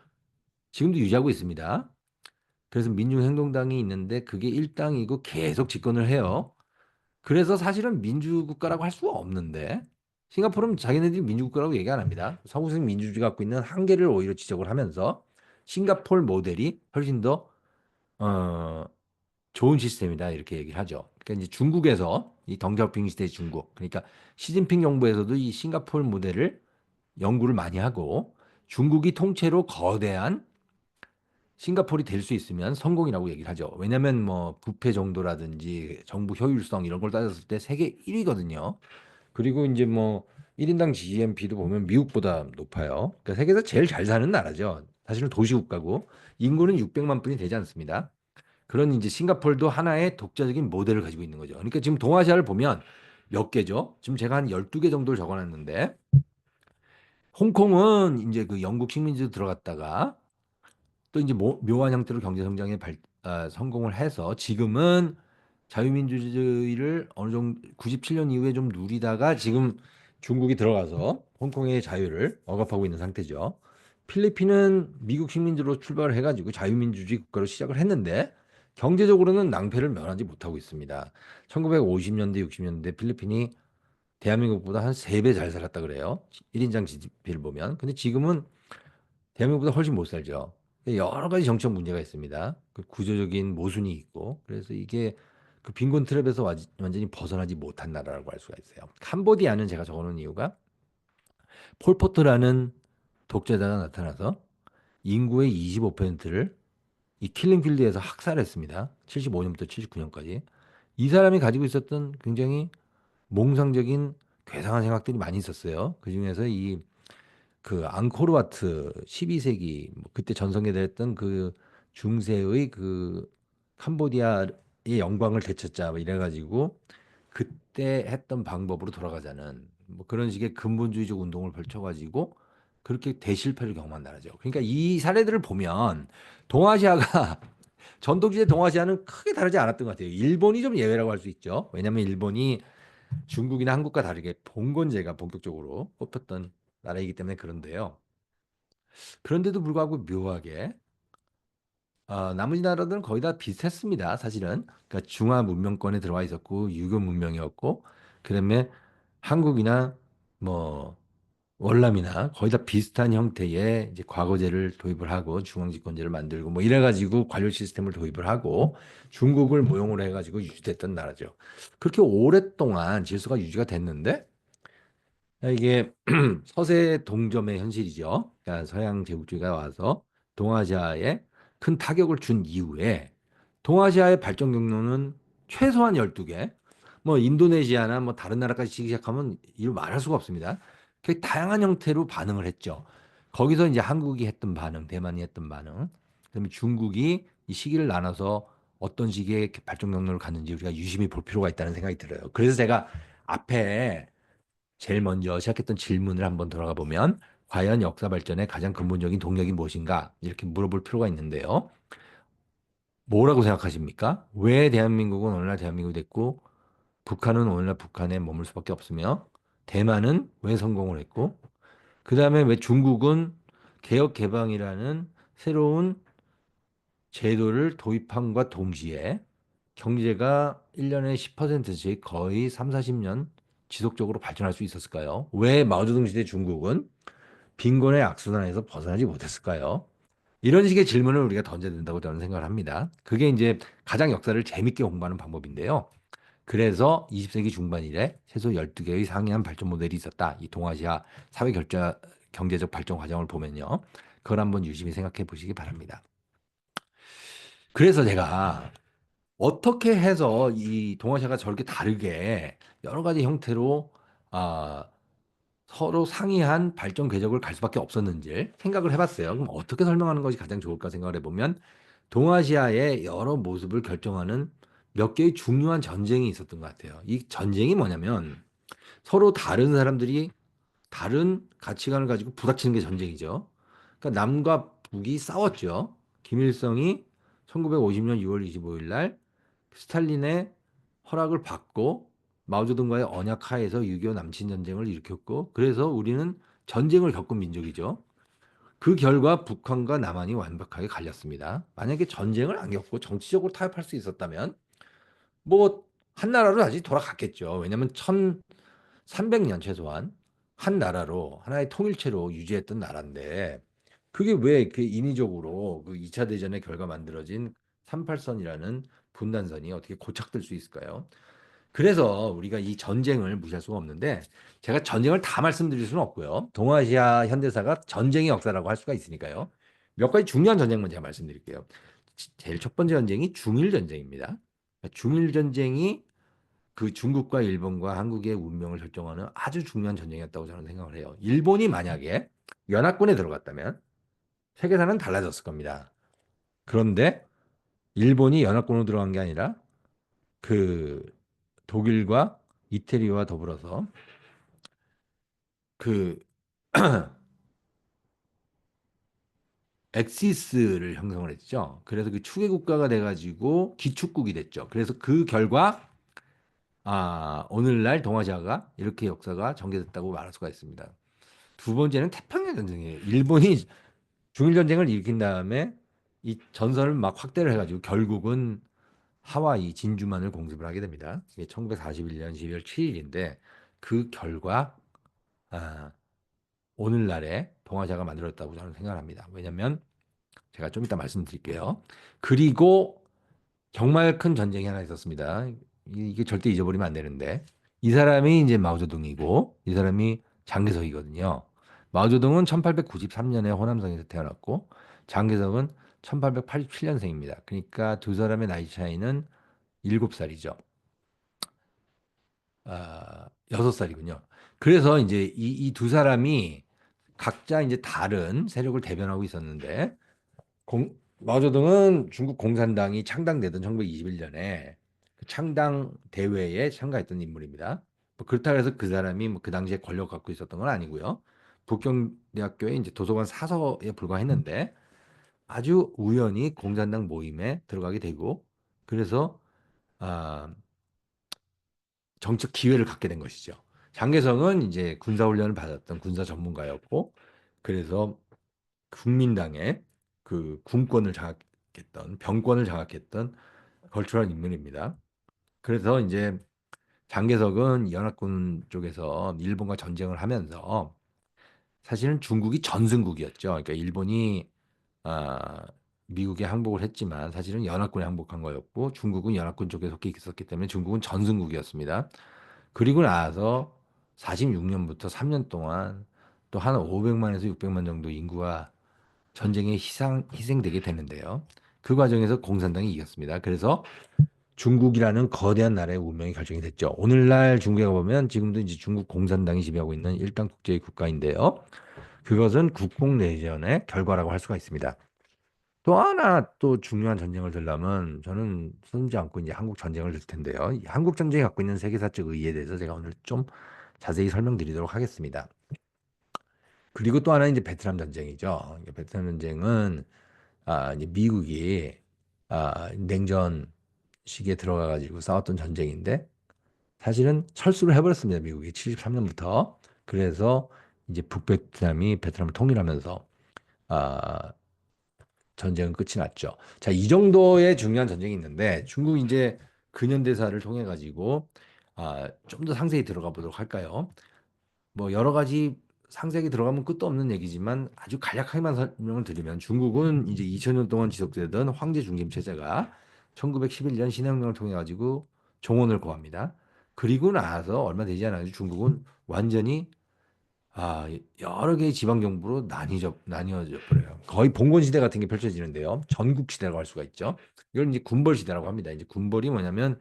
지금도 유지하고 있습니다. 그래서 민중행동당이 있는데 그게 일당이고 계속 집권을 해요. 그래서 사실은 민주국가라고 할 수가 없는데 싱가포르는 자기네들이 민주국가라고 얘기 안 합니다. 서구식 민주주의가 갖고 있는 한계를 오히려 지적을 하면서 싱가포르 모델이 훨씬 더 어, 좋은 시스템이다 이렇게 얘기를 하죠. 그러니까 이제 중국에서 이 덩샤오핑 시대의 중국, 그러니까 시진핑 정부에서도 이 싱가포르 모델을 연구를 많이 하고 중국이 통째로 거대한 싱가포르이 될 수 있으면 성공이라고 얘기를 하죠. 왜냐하면 뭐 부패 정도라든지 정부 효율성 이런 걸 따졌을 때 세계 1위거든요. 그리고 이제 뭐 1인당 GNP도 보면 미국보다 높아요. 그러니까 세계에서 제일 잘 사는 나라죠. 사실은 도시국가고 인구는 600만 분이 되지 않습니다. 그런 이제 싱가포르도 하나의 독자적인 모델을 가지고 있는 거죠. 그러니까 지금 동아시아를 보면 몇 개죠? 지금 제가 한 12개 정도를 적어놨는데 홍콩은 이제 그 영국 식민지로 들어갔다가 또 이제 묘한 형태로 경제 성장에 성공을 해서 지금은 자유민주주의를 어느 정도 97년 이후에 좀 누리다가 지금 중국이 들어가서 홍콩의 자유를 억압하고 있는 상태죠. 필리핀은 미국 식민지로 출발을 해가지고 자유민주주의 국가로 시작을 했는데 경제적으로는 낭패를 면하지 못하고 있습니다. 1950년대, 60년대 필리핀이 대한민국보다 한 3배 잘 살았다 그래요. 1인당 GDP를 보면. 근데 지금은 대한민국보다 훨씬 못 살죠. 여러 가지 정책 문제가 있습니다. 그 구조적인 모순이 있고. 그래서 이게 그 빈곤 트랩에서 완전히 벗어나지 못한 나라라고 할 수가 있어요. 캄보디아는 제가 적어놓은 이유가 폴포트라는 독재자가 나타나서 인구의 25%를 이 킬링필드에서 학살했습니다. 75년부터 79년까지. 이 사람이 가지고 있었던 굉장히 몽상적인 괴상한 생각들이 많이 있었어요. 그중에서 이 그 앙코르와트 12세기 그때 전성기됐던 그 중세의 그 캄보디아의 영광을 되찾자 뭐 이래가지고 그때 했던 방법으로 돌아가자는 뭐 그런 식의 근본주의적 운동을 벌쳐가지고 그렇게 대실패를 경험한 나라죠. 그러니까 이 사례들을 보면 동아시아가 전통시대 동아시아는 크게 다르지 않았던 것 같아요. 일본이 좀 예외라고 할 수 있죠. 왜냐하면 일본이 중국이나 한국과 다르게 봉건제가 본격적으로 뽑혔던 나라이기 때문에 그런데요. 그런데도 불구하고 묘하게 나머지 나라들은 거의 다 비슷했습니다. 사실은 그러니까 중화 문명권에 들어와 있었고 유교 문명이었고 그다음에 한국이나 뭐 월남이나 거의 다 비슷한 형태의 이제 과거제를 도입을 하고 중앙집권제를 만들고 뭐 이래가지고 관료 시스템을 도입을 하고 중국을 모형으로 해가지고 유지됐던 나라죠. 그렇게 오랫동안 질서가 유지가 됐는데 이게 서세 동점의 현실이죠. 그러니까 서양 제국주의가 와서 동아시아에 큰 타격을 준 이후에 동아시아의 발전 경로는 최소한 12개, 뭐 인도네시아나 뭐 다른 나라까지 치기 시작하면 이루 말할 수가 없습니다. 그 다양한 형태로 반응을 했죠. 거기서 이제 한국이 했던 반응, 대만이 했던 반응, 그다음에 중국이 이 시기를 나눠서 어떤 식의 발전 경로를 갖는지 우리가 유심히 볼 필요가 있다는 생각이 들어요. 그래서 제가 앞에 제일 먼저 시작했던 질문을 한번 돌아가 보면 과연 역사 발전의 가장 근본적인 동력이 무엇인가 이렇게 물어볼 필요가 있는데요. 뭐라고 생각하십니까? 왜 대한민국은 오늘날 대한민국이 됐고 북한은 오늘날 북한에 머물 수밖에 없으며 대만은 왜 성공을 했고 그다음에 왜 중국은 개혁 개방이라는 새로운 제도를 도입함과 동시에 경제가 1년에 10%씩 거의 3, 40년 지속적으로 발전할 수 있었을까요? 왜 마오쩌둥 시대 중국은 빈곤의 악순환에서 벗어나지 못했을까요? 이런 식의 질문을 우리가 던져야 된다고 저는 생각을 합니다. 그게 이제 가장 역사를 재밌게 공부하는 방법인데요. 그래서 20세기 중반 이래 최소 12개의 상이한 발전 모델이 있었다. 이 동아시아 사회 결자 경제적 발전 과정을 보면요. 그걸 한번 유심히 생각해 보시기 바랍니다. 그래서 제가 어떻게 해서 이 동아시아가 저렇게 다르게 여러 가지 형태로 아, 서로 상이한 발전 궤적을 갈 수밖에 없었는지 생각을 해봤어요. 그럼 어떻게 설명하는 것이 가장 좋을까 생각을 해보면 동아시아의 여러 모습을 결정하는 몇 개의 중요한 전쟁이 있었던 것 같아요. 이 전쟁이 뭐냐면 서로 다른 사람들이 다른 가치관을 가지고 부닥치는 게 전쟁이죠. 그러니까 남과 북이 싸웠죠. 김일성이 1950년 6월 25일 날 스탈린의 허락을 받고 마오쩌둥과의 언약 하에서 6.25 남친 전쟁을 일으켰고 그래서 우리는 전쟁을 겪은 민족이죠. 그 결과 북한과 남한이 완벽하게 갈렸습니다. 만약에 전쟁을 안 겪고 정치적으로 타협할 수 있었다면 뭐 한 나라로 다시 돌아갔겠죠. 왜냐하면 1300년 최소한 한 나라로 하나의 통일체로 유지했던 나라인데 그게 왜 그 인위적으로 그 2차 대전의 결과 만들어진 38선이라는 분단선이 어떻게 고착될 수 있을까요? 그래서 우리가 이 전쟁을 무시할 수가 없는데 제가 전쟁을 다 말씀드릴 수는 없고요. 동아시아 현대사가 전쟁의 역사라고 할 수가 있으니까요. 몇 가지 중요한 전쟁만 제가 말씀드릴게요. 제일 첫 번째 전쟁이 중일 전쟁입니다. 중일 전쟁이 그 중국과 일본과 한국의 운명을 결정하는 아주 중요한 전쟁이었다고 저는 생각을 해요. 일본이 만약에 연합군에 들어갔다면 세계사는 달라졌을 겁니다. 그런데 일본이 연합군으로 들어간 게 아니라 그 독일과 이태리와 더불어서 그 엑시스를 형성을 했죠. 그래서 그 추계 국가가 돼가지고 기축국이 됐죠. 그래서 그 결과 오늘날 동아시아가 이렇게 역사가 전개됐다고 말할 수가 있습니다. 두 번째는 태평양 전쟁이에요. 일본이 중일 전쟁을 일으킨 다음에 이 전선을 막 확대를 해가지고 결국은 하와이 진주만을 공습을 하게 됩니다. 이게 1941년 12월 7일인데 그 결과 아, 오늘날의 동아시아가 만들어졌다고 저는 생각합니다. 왜냐하면 제가 좀 이따 말씀드릴게요. 그리고 정말 큰 전쟁이 하나 있었습니다. 이게 절대 잊어버리면 안 되는데 이 사람이 이제 마오쩌둥이고 이 사람이 장개석이거든요. 마오쩌둥은 1893년에 호남성에서 태어났고 장개석은 1887년생입니다. 그러니까 두 사람의 나이 차이는 7살이죠. 6살이군요. 그래서 이제 이 두 사람이 각자 이제 다른 세력을 대변하고 있었는데 마오쩌둥은 중국 공산당이 창당되던 1921년에 그 창당 대회에 참가했던 인물입니다. 뭐 그렇다고 해서 그 사람이 뭐 그 당시에 권력 갖고 있었던 건 아니고요. 북경대학교에 이제 도서관 사서에 불과했는데 아주 우연히 공산당 모임에 들어가게 되고 그래서 아, 정책 기회를 갖게 된 것이죠. 장개성은 이제 군사훈련을 받았던 군사 전문가였고 그래서 국민당의 그 군권을 장악했던 병권을 장악했던 걸출한 인물입니다. 그래서 이제 장개석은 연합군 쪽에서 일본과 전쟁을 하면서 사실은 중국이 전승국이었죠. 그러니까 일본이 아, 미국에 항복을 했지만 사실은 연합군에 항복한 거였고 중국은 연합군 쪽에 속해 있었기 때문에 중국은 전승국이었습니다. 그리고 나서 46년부터 3년 동안 또 한 500만에서 600만 정도 인구가 전쟁에 희생되게 되는데요. 그 과정에서 공산당이 이겼습니다. 그래서 중국이라는 거대한 나라의 운명이 결정이 됐죠. 오늘날 중국에 가보면 지금도 이제 중국 공산당이 지배하고 있는 일당 국제의 국가인데요. 그것은 국共내전의 결과라고 할 수가 있습니다. 또 하나 또 중요한 전쟁을 들려면 저는 손지 않고 이제 한국 전쟁을 들 텐데요. 이 한국 전쟁이 갖고 있는 세계사적 의의에 대해서 제가 오늘 좀 자세히 설명드리도록 하겠습니다. 그리고 또 하나는 이제 베트남 전쟁이죠. 베트남 전쟁은 이제 미국이 냉전 시기에 들어가 가지고 싸웠던 전쟁인데 사실은 철수를 해버렸습니다. 미국이 73년부터. 그래서 이제 북베트남이 베트남을 통일하면서 아, 전쟁은 끝이 났죠. 자, 이 정도의 중요한 전쟁이 있는데 중국 이제 근현대사를 통해 가지고 좀 더 상세히 들어가 보도록 할까요? 뭐 여러 가지 상세하게 들어가면 끝도 없는 얘기지만 아주 간략하게만 설명을 드리면 중국은 이제 2000년 동안 지속되던 황제 중림 체제가 1911년 신혁명을 통해 가지고 종언을 고합니다. 그리고 나서 얼마 되지 않아서 중국은 완전히 여러 개의 지방 정부로 나뉘어져 버려요. 거의 봉건 시대 같은 게 펼쳐지는데요. 전국 시대라고 할 수가 있죠. 이걸 이제 군벌 시대라고 합니다. 이제 군벌이 뭐냐면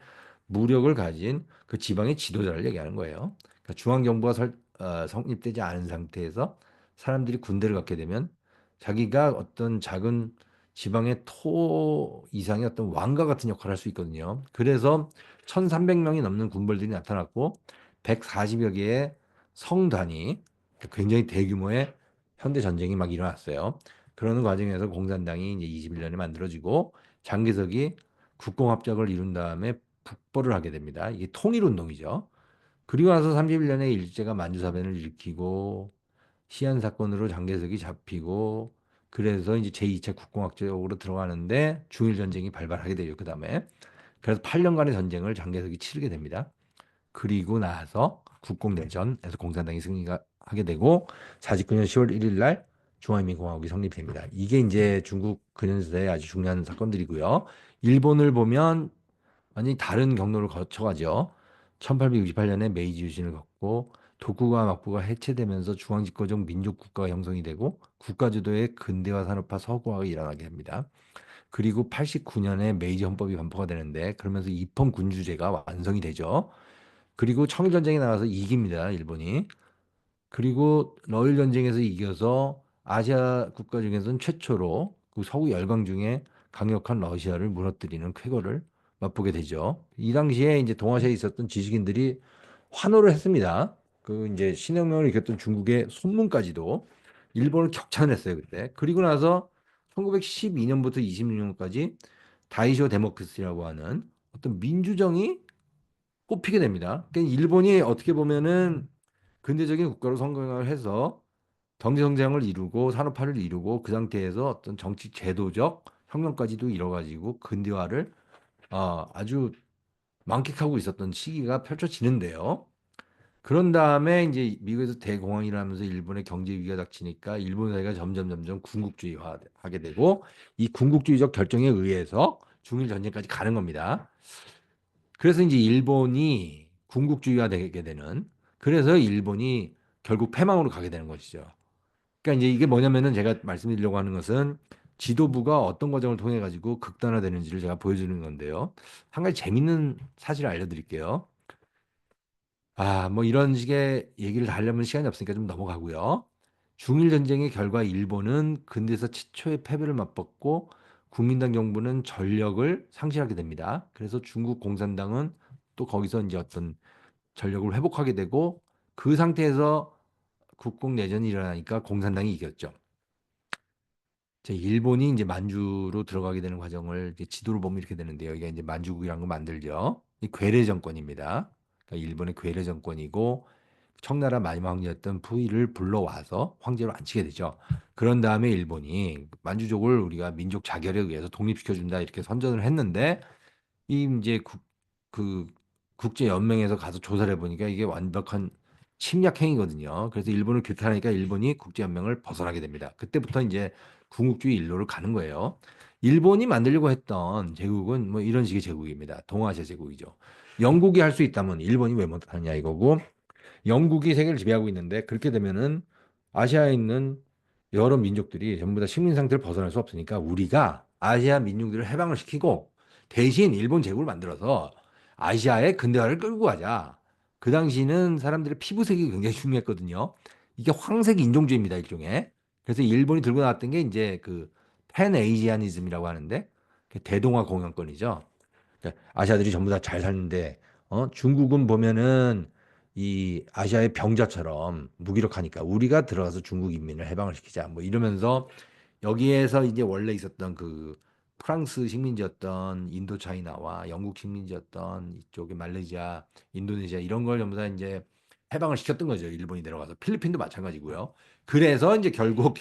무력을 가진 그 지방의 지도자를 얘기하는 거예요. 그러니까 중앙 정부가 성립되지 않은 상태에서 사람들이 군대를 갖게 되면 자기가 어떤 작은 지방의 토 이상의 어떤 왕과 같은 역할을 할 수 있거든요. 그래서 1,300명이 넘는 군벌들이 나타났고 140여 개의 성단이 굉장히 대규모의 현대 전쟁이 막 일어났어요. 그러는 과정에서 공산당이 이제 21년에 만들어지고 장개석이 국공합작을 이룬 다음에 북벌을 하게 됩니다. 이게 통일운동이죠. 그리고 나서 31년에 일제가 만주사변을 일으키고 시안 사건으로 장개석이 잡히고 그래서 이제 제2차 국공학적으로 들어가는데 중일 전쟁이 발발하게 되죠. 그다음에 그래서 8년간의 전쟁을 장개석이 치르게 됩니다. 그리고 나서 국共내전에서 공산당이 승리하게 되고 49년 10월 1일 날 중화인민공화국이 성립됩니다. 이게 이제 중국 근현시대의 아주 중요한 사건들이고요. 일본을 보면 완전히 다른 경로를 거쳐가죠. 1868년에 메이지 유신을 겪고 도쿠가와 막부가 해체되면서 중앙집권적 민족국가가 형성이 되고 국가주도의 근대화 산업화 서구화가 일어나게 됩니다. 그리고 89년에 메이지 헌법이 반포가 되는데 그러면서 입헌 군주제가 완성이 되죠. 그리고 청일전쟁에 나가서 이깁니다, 일본이. 그리고 러일 전쟁에서 이겨서 아시아 국가 중에서는 최초로 그 서구 열강 중에 강력한 러시아를 무너뜨리는 쾌거를 맛보게 되죠. 이 당시에 이제 동아시아에 있었던 지식인들이 환호를 했습니다. 그 이제 신혁명을 일으켰던 중국의 손문까지도 일본을 격찬했어요, 그때. 그리고 나서 1912년부터 26년까지 다이쇼 데모크라시라고 하는 어떤 민주정이 뽑히게 됩니다. 그러니까 일본이 어떻게 보면은 근대적인 국가로 성장을 해서 경제 성장을 이루고 산업화를 이루고 그 상태에서 어떤 정치 제도적 혁명까지도 이뤄가지고 근대화를 아주 만끽하고 있었던 시기가 펼쳐지는데요. 그런 다음에 이제 미국에서 대공황이 일어나면서 일본의 경제 위기가 닥치니까 일본 사회가 점점 군국주의화하게 되고 이 군국주의적 결정에 의해서 중일 전쟁까지 가는 겁니다. 그래서 이제 일본이 군국주의화 되게 되는 그래서 일본이 결국 패망으로 가게 되는 것이죠. 그러니까 이제 이게 뭐냐면은 제가 말씀드리려고 하는 것은 지도부가 어떤 과정을 통해 가지고 극단화되는지를 제가 보여주는 건데요. 한 가지 재밌는 사실을 알려드릴게요. 뭐 이런 식의 얘기를 다 하려면 시간이 없으니까 좀 넘어가고요. 중일 전쟁의 결과 일본은 근대에서 최초의 패배를 맛봤고 국민당 정부는 전력을 상실하게 됩니다. 그래서 중국 공산당은 또 거기서 이제 어떤 전력을 회복하게 되고 그 상태에서 국共내전이 일어나니까 공산당이 이겼죠. 일본이 이제 만주로 들어가게 되는 과정을 이제 지도를 보면 이렇게 되는데요. 이게 이제 만주국이라는 거 만들죠. 이 괴뢰 정권입니다. 그러니까 일본의 괴뢰 정권이고 청나라 마지막 황제였던 푸이를 불러와서 황제로 앉히게 되죠. 그런 다음에 일본이 만주족을 우리가 민족 자결에 의해서 독립시켜준다 이렇게 선전을 했는데 이 이제 그 국제 연맹에서 가서 조사를 해보니까 이게 완벽한 침략 행위거든요. 그래서 일본을 규탄하니까 일본이 국제 연맹을 벗어나게 됩니다. 그때부터 이제 군국주의 일로를 가는 거예요. 일본이 만들려고 했던 제국은 뭐 이런 식의 제국입니다. 동아시아 제국이죠. 영국이 할 수 있다면 일본이 왜 못하느냐 이거고 영국이 세계를 지배하고 있는데 그렇게 되면은 아시아에 있는 여러 민족들이 전부 다 식민 상태를 벗어날 수 없으니까 우리가 아시아 민족들을 해방을 시키고 대신 일본 제국을 만들어서 아시아의 근대화를 끌고 가자. 그 당시는 사람들의 피부색이 굉장히 중요했거든요. 이게 황색 인종주의입니다, 일종의. 그래서 일본이 들고 나왔던 게 이제 그 팬에이지아니즘이라고 하는데 대동아 공영권이죠. 그러니까 아시아들이 전부 다 잘 사는데 중국은 보면은 이 아시아의 병자처럼 무기력하니까 우리가 들어가서 중국 인민을 해방을 시키자 뭐 이러면서 여기에서 이제 원래 있었던 그 프랑스 식민지였던 인도차이나와 영국 식민지였던 이쪽에 말레이시아, 인도네시아 이런 걸 전부 다 이제 해방을 시켰던 거죠. 일본이 내려가서 필리핀도 마찬가지고요. 그래서 이제 결국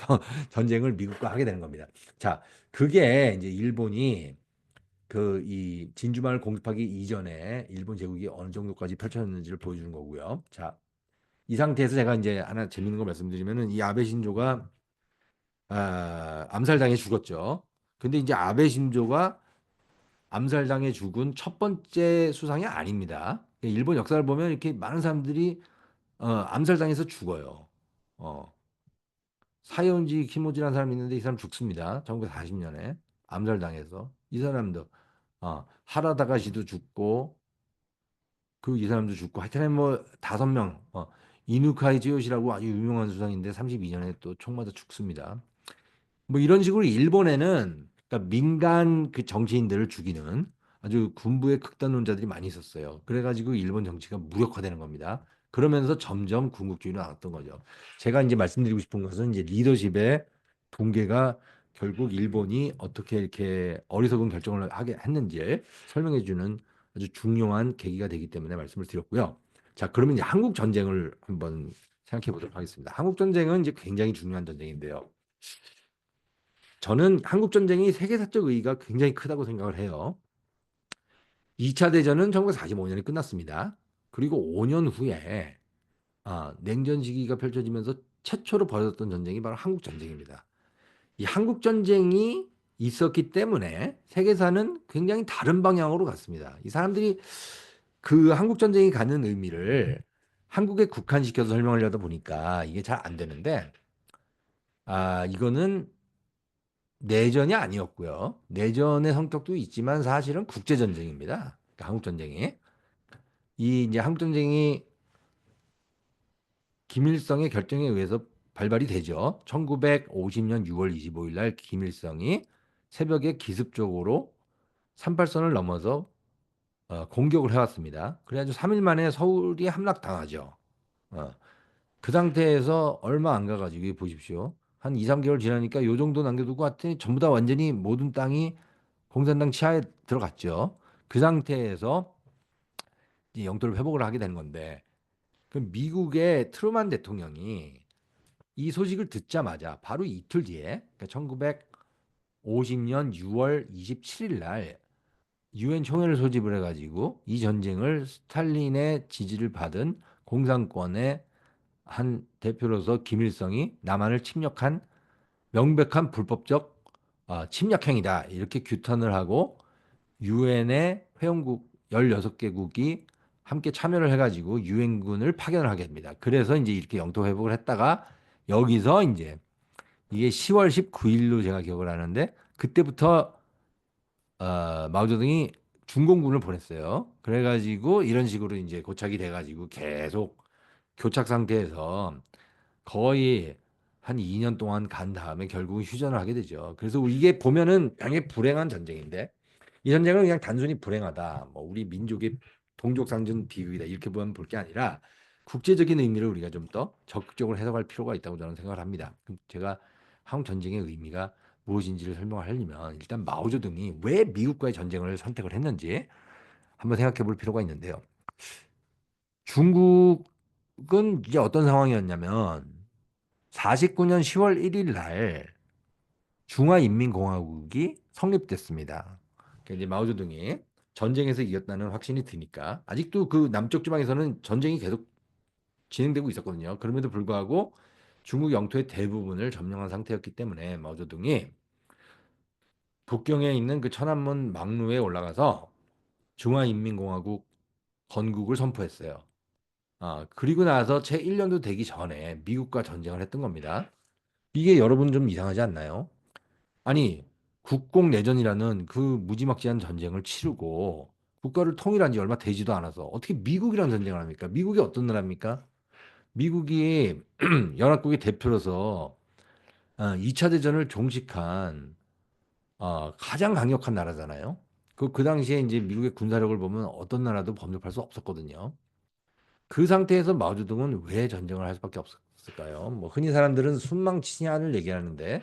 전쟁을 미국과 하게 되는 겁니다. 자, 그게 이제 일본이 그 이 진주만을 공습하기 이전에 일본 제국이 어느 정도까지 펼쳐졌는지를 보여주는 거고요. 자, 이 상태에서 제가 이제 하나 재밌는 거 말씀드리면은 이 아베 신조가 암살당해 죽었죠. 근데 이제 아베 신조가 암살당해 죽은 첫 번째 수상이 아닙니다. 일본 역사를 보면 이렇게 많은 사람들이 암살당해서 죽어요. 어, 사이온지 키모지라는 사람이 있는데 이 사람 죽습니다. 1940년에 암살당해서 이 사람도 하라다가시도 죽고 그 이 사람도 죽고 하여튼 뭐 5명 이누카이 지요시라고 아주 유명한 수상인데 32년에 또 총 맞아 죽습니다. 뭐 이런 식으로 일본에는 그러니까 민간 그 정치인들을 죽이는 아주 군부의 극단론자들이 많이 있었어요. 그래가지고 일본 정치가 무력화되는 겁니다. 그러면서 점점 군국주의로 나왔던 거죠. 제가 이제 말씀드리고 싶은 것은 이제 리더십의 붕괴가 결국 일본이 어떻게 이렇게 어리석은 결정을 하게 했는지 설명해주는 아주 중요한 계기가 되기 때문에 말씀을 드렸고요. 자, 그러면 이제 한국 전쟁을 한번 생각해 보도록 하겠습니다. 한국 전쟁은 이제 굉장히 중요한 전쟁인데요. 저는 한국 전쟁이 세계사적 의의가 굉장히 크다고 생각을 해요. 2차 대전은 1945년에 끝났습니다. 그리고 5년 후에 냉전 시기가 펼쳐지면서 최초로 벌어졌던 전쟁이 바로 한국 전쟁입니다. 이 한국 전쟁이 있었기 때문에 세계사는 굉장히 다른 방향으로 갔습니다. 이 사람들이 그 한국 전쟁이 가는 의미를 한국에 국한시켜서 설명하려다 보니까 이게 잘 안 되는데 이거는 내전이 아니었고요. 내전의 성격도 있지만 사실은 국제 전쟁입니다. 그러니까 한국 전쟁이 이 이제 한국 전쟁이 김일성의 결정에 의해서 발발이 되죠. 1950년 6월 25일 날 김일성이 새벽에 기습적으로 38선을 넘어서 공격을 해왔습니다. 그래가지고 3일 만에 서울이 함락당하죠. 어, 그 상태에서 얼마 안 가가지고 여기 보십시오. 한 2, 3개월 지나니까 요 정도 남겨두고 하더니 전부 다 완전히 모든 땅이 공산당 치하에 들어갔죠. 그 상태에서 이제 영토를 회복을 하게 되는 건데, 그 미국의 트루만 대통령이 이 소식을 듣자마자 바로 이틀 뒤에, 그러니까 1950년 6월 27일 날 유엔 총회를 소집을 해가지고 이 전쟁을 스탈린의 지지를 받은 공산권의 한 대표로서 김일성이 남한을 침략한 명백한 불법적 침략 행위다 이렇게 규탄을 하고 유엔의 회원국 16개국이 함께 참여를 해가지고 유엔군을 파견을 하게 됩니다. 그래서 이제 이렇게 영토 회복을 했다가 여기서 이제 이게 10월 19일로 제가 기억을 하는데 그때부터 마오쩌둥이 중공군을 보냈어요. 그래가지고 이런 식으로 이제 고착이 돼가지고 계속 교착 상태에서 거의 한 2년 동안 간 다음에 결국은 휴전을 하게 되죠. 그래서 이게 보면은 굉장히 불행한 전쟁인데 이 전쟁은 그냥 단순히 불행하다, 뭐 우리 민족의 동족 상징 비극이다 이렇게 보면 볼 게 아니라 국제적인 의미를 우리가 좀 더 적극적으로 해석할 필요가 있다고 저는 생각을 합니다. 그럼 제가 한국 전쟁의 의미가 무엇인지를 설명하려면 일단 마오쩌둥이 왜 미국과의 전쟁을 선택을 했는지 한번 생각해 볼 필요가 있는데요. 중국은 이제 어떤 상황이었냐면 49년 10월 1일 날 중화인민공화국이 성립됐습니다. 그러니까 이제 마오쩌둥이 전쟁에서 이겼다는 확신이 드니까 아직도 그 남쪽 지방에서는 전쟁이 계속 진행되고 있었거든요. 그럼에도 불구하고 중국 영토의 대부분을 점령한 상태였기 때문에 마오쩌둥이 북경에 있는 그 천안문 막루에 올라가서 중화인민공화국 건국을 선포했어요. 그리고 나서 채 1년도 되기 전에 미국과 전쟁을 했던 겁니다. 이게 여러분 좀 이상하지 않나요? 아니, 국공내전이라는 그 무지막지한 전쟁을 치르고 국가를 통일한 지 얼마 되지도 않아서 어떻게 미국이랑 전쟁을 합니까? 미국이 어떤 나라입니까? 미국이 연합국의 대표로서 2차 대전을 종식한 가장 강력한 나라잖아요. 그 당시에 이제 미국의 군사력을 보면 어떤 나라도 범접할 수 없었거든요. 그 상태에서 마오쩌둥은 왜 전쟁을 할 수밖에 없었을까요? 뭐 흔히 사람들은 순망치안을 얘기하는데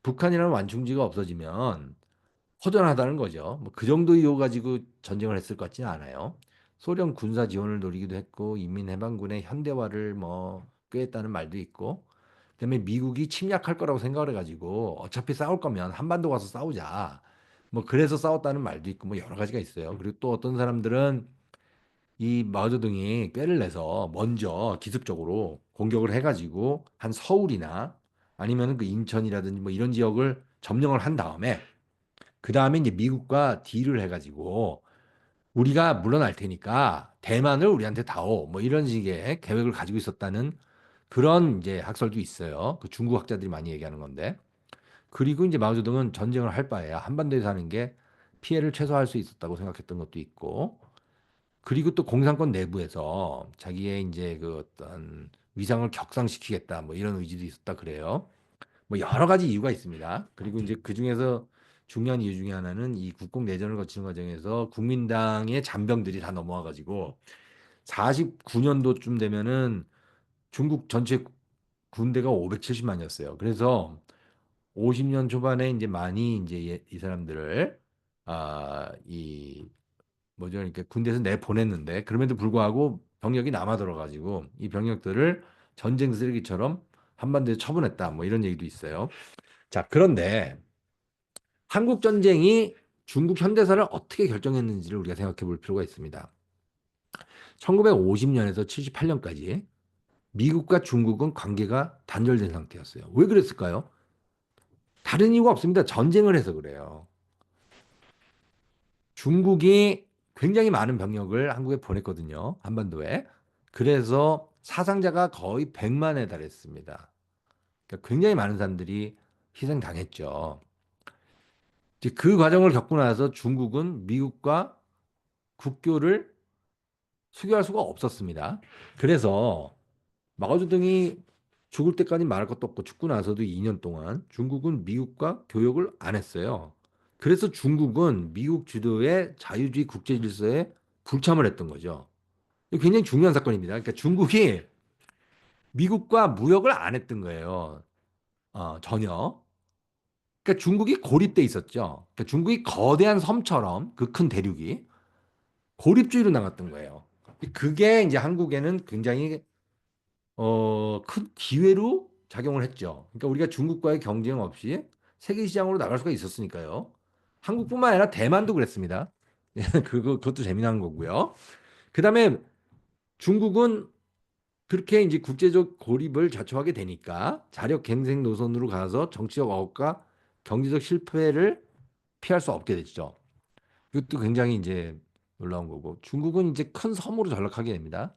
북한이라는 완충지가 없어지면 허전하다는 거죠. 뭐 그 정도 이유 가지고 전쟁을 했을 것 같지는 않아요. 소련 군사 지원을 노리기도 했고 인민해방군의 현대화를 뭐 꾀했다는 말도 있고 그다음에 미국이 침략할 거라고 생각을 해가지고 어차피 싸울 거면 한반도 가서 싸우자. 뭐 그래서 싸웠다는 말도 있고 뭐 여러 가지가 있어요. 그리고 또 어떤 사람들은 이 마오쩌둥이 꾀를 내서 먼저 기습적으로 공격을 해가지고 한 서울이나 아니면은 그 인천이라든지 뭐 이런 지역을 점령을 한 다음에 그 다음에 이제 미국과 딜을 해가지고 우리가 물러날 테니까 대만을 우리한테 다오 뭐 이런 식의 계획을 가지고 있었다는 그런 이제 학설도 있어요. 그 중국 학자들이 많이 얘기하는 건데. 그리고 이제 마오쩌둥은 전쟁을 할 바에야 한반도에서 하는 게 피해를 최소화할 수 있었다고 생각했던 것도 있고. 그리고 또 공산권 내부에서 자기의 이제 그 어떤 위상을 격상시키겠다 뭐 이런 의지도 있었다 그래요. 뭐 여러 가지 이유가 있습니다. 그리고 이제 그 중에서 중요한 이유 중에 하나는 이 국공 내전을 거치는 과정에서 국민당의 잔병들이 다 넘어와 가지고 49년도쯤 되면은 중국 전체 군대가 570만이었어요. 그래서 50년 초반에 이제 많이 이제 이 사람들을 이 뭐죠? 이렇게 군대에서 내보냈는데 그럼에도 불구하고 병력이 남아 들어가지고 이 병력들을 전쟁 쓰레기처럼 한반도에 처분했다. 뭐 이런 얘기도 있어요. 자, 그런데 한국 전쟁이 중국 현대사를 어떻게 결정했는지를 우리가 생각해 볼 필요가 있습니다. 1950년에서 78년까지 미국과 중국은 관계가 단절된 상태였어요. 왜 그랬을까요? 다른 이유가 없습니다. 전쟁을 해서 그래요. 중국이 굉장히 많은 병력을 한국에 보냈거든요. 한반도에. 그래서 사상자가 거의 100만에 달했습니다. 그러니까 굉장히 많은 사람들이 희생당했죠. 이제 그 과정을 겪고 나서 중국은 미국과 국교를 수교할 수가 없었습니다. 그래서 마오쩌둥이 죽을 때까지 말할 것도 없고 죽고 나서도 2년 동안 중국은 미국과 교역을 안 했어요. 그래서 중국은 미국 주도의 자유주의 국제 질서에 불참을 했던 거죠. 이거 굉장히 중요한 사건입니다. 그러니까 중국이 미국과 무역을 안 했던 거예요. 전혀. 그러니까 중국이 고립돼 있었죠. 그러니까 중국이 거대한 섬처럼 그 큰 대륙이 고립주의로 나갔던 거예요. 그게 이제 한국에는 굉장히 큰 기회로 작용을 했죠. 그러니까 우리가 중국과의 경쟁 없이 세계 시장으로 나갈 수가 있었으니까요. 한국뿐만 아니라 대만도 그랬습니다. 그것도 재미난 거고요. 그다음에 중국은 그렇게 이제 국제적 고립을 자초하게 되니까 자력 갱생 노선으로 가서 정치적 억압과 경제적 실패를 피할 수 없게 됐죠. 이것도 굉장히 이제 놀라운 거고 중국은 이제 큰 섬으로 전락하게 됩니다.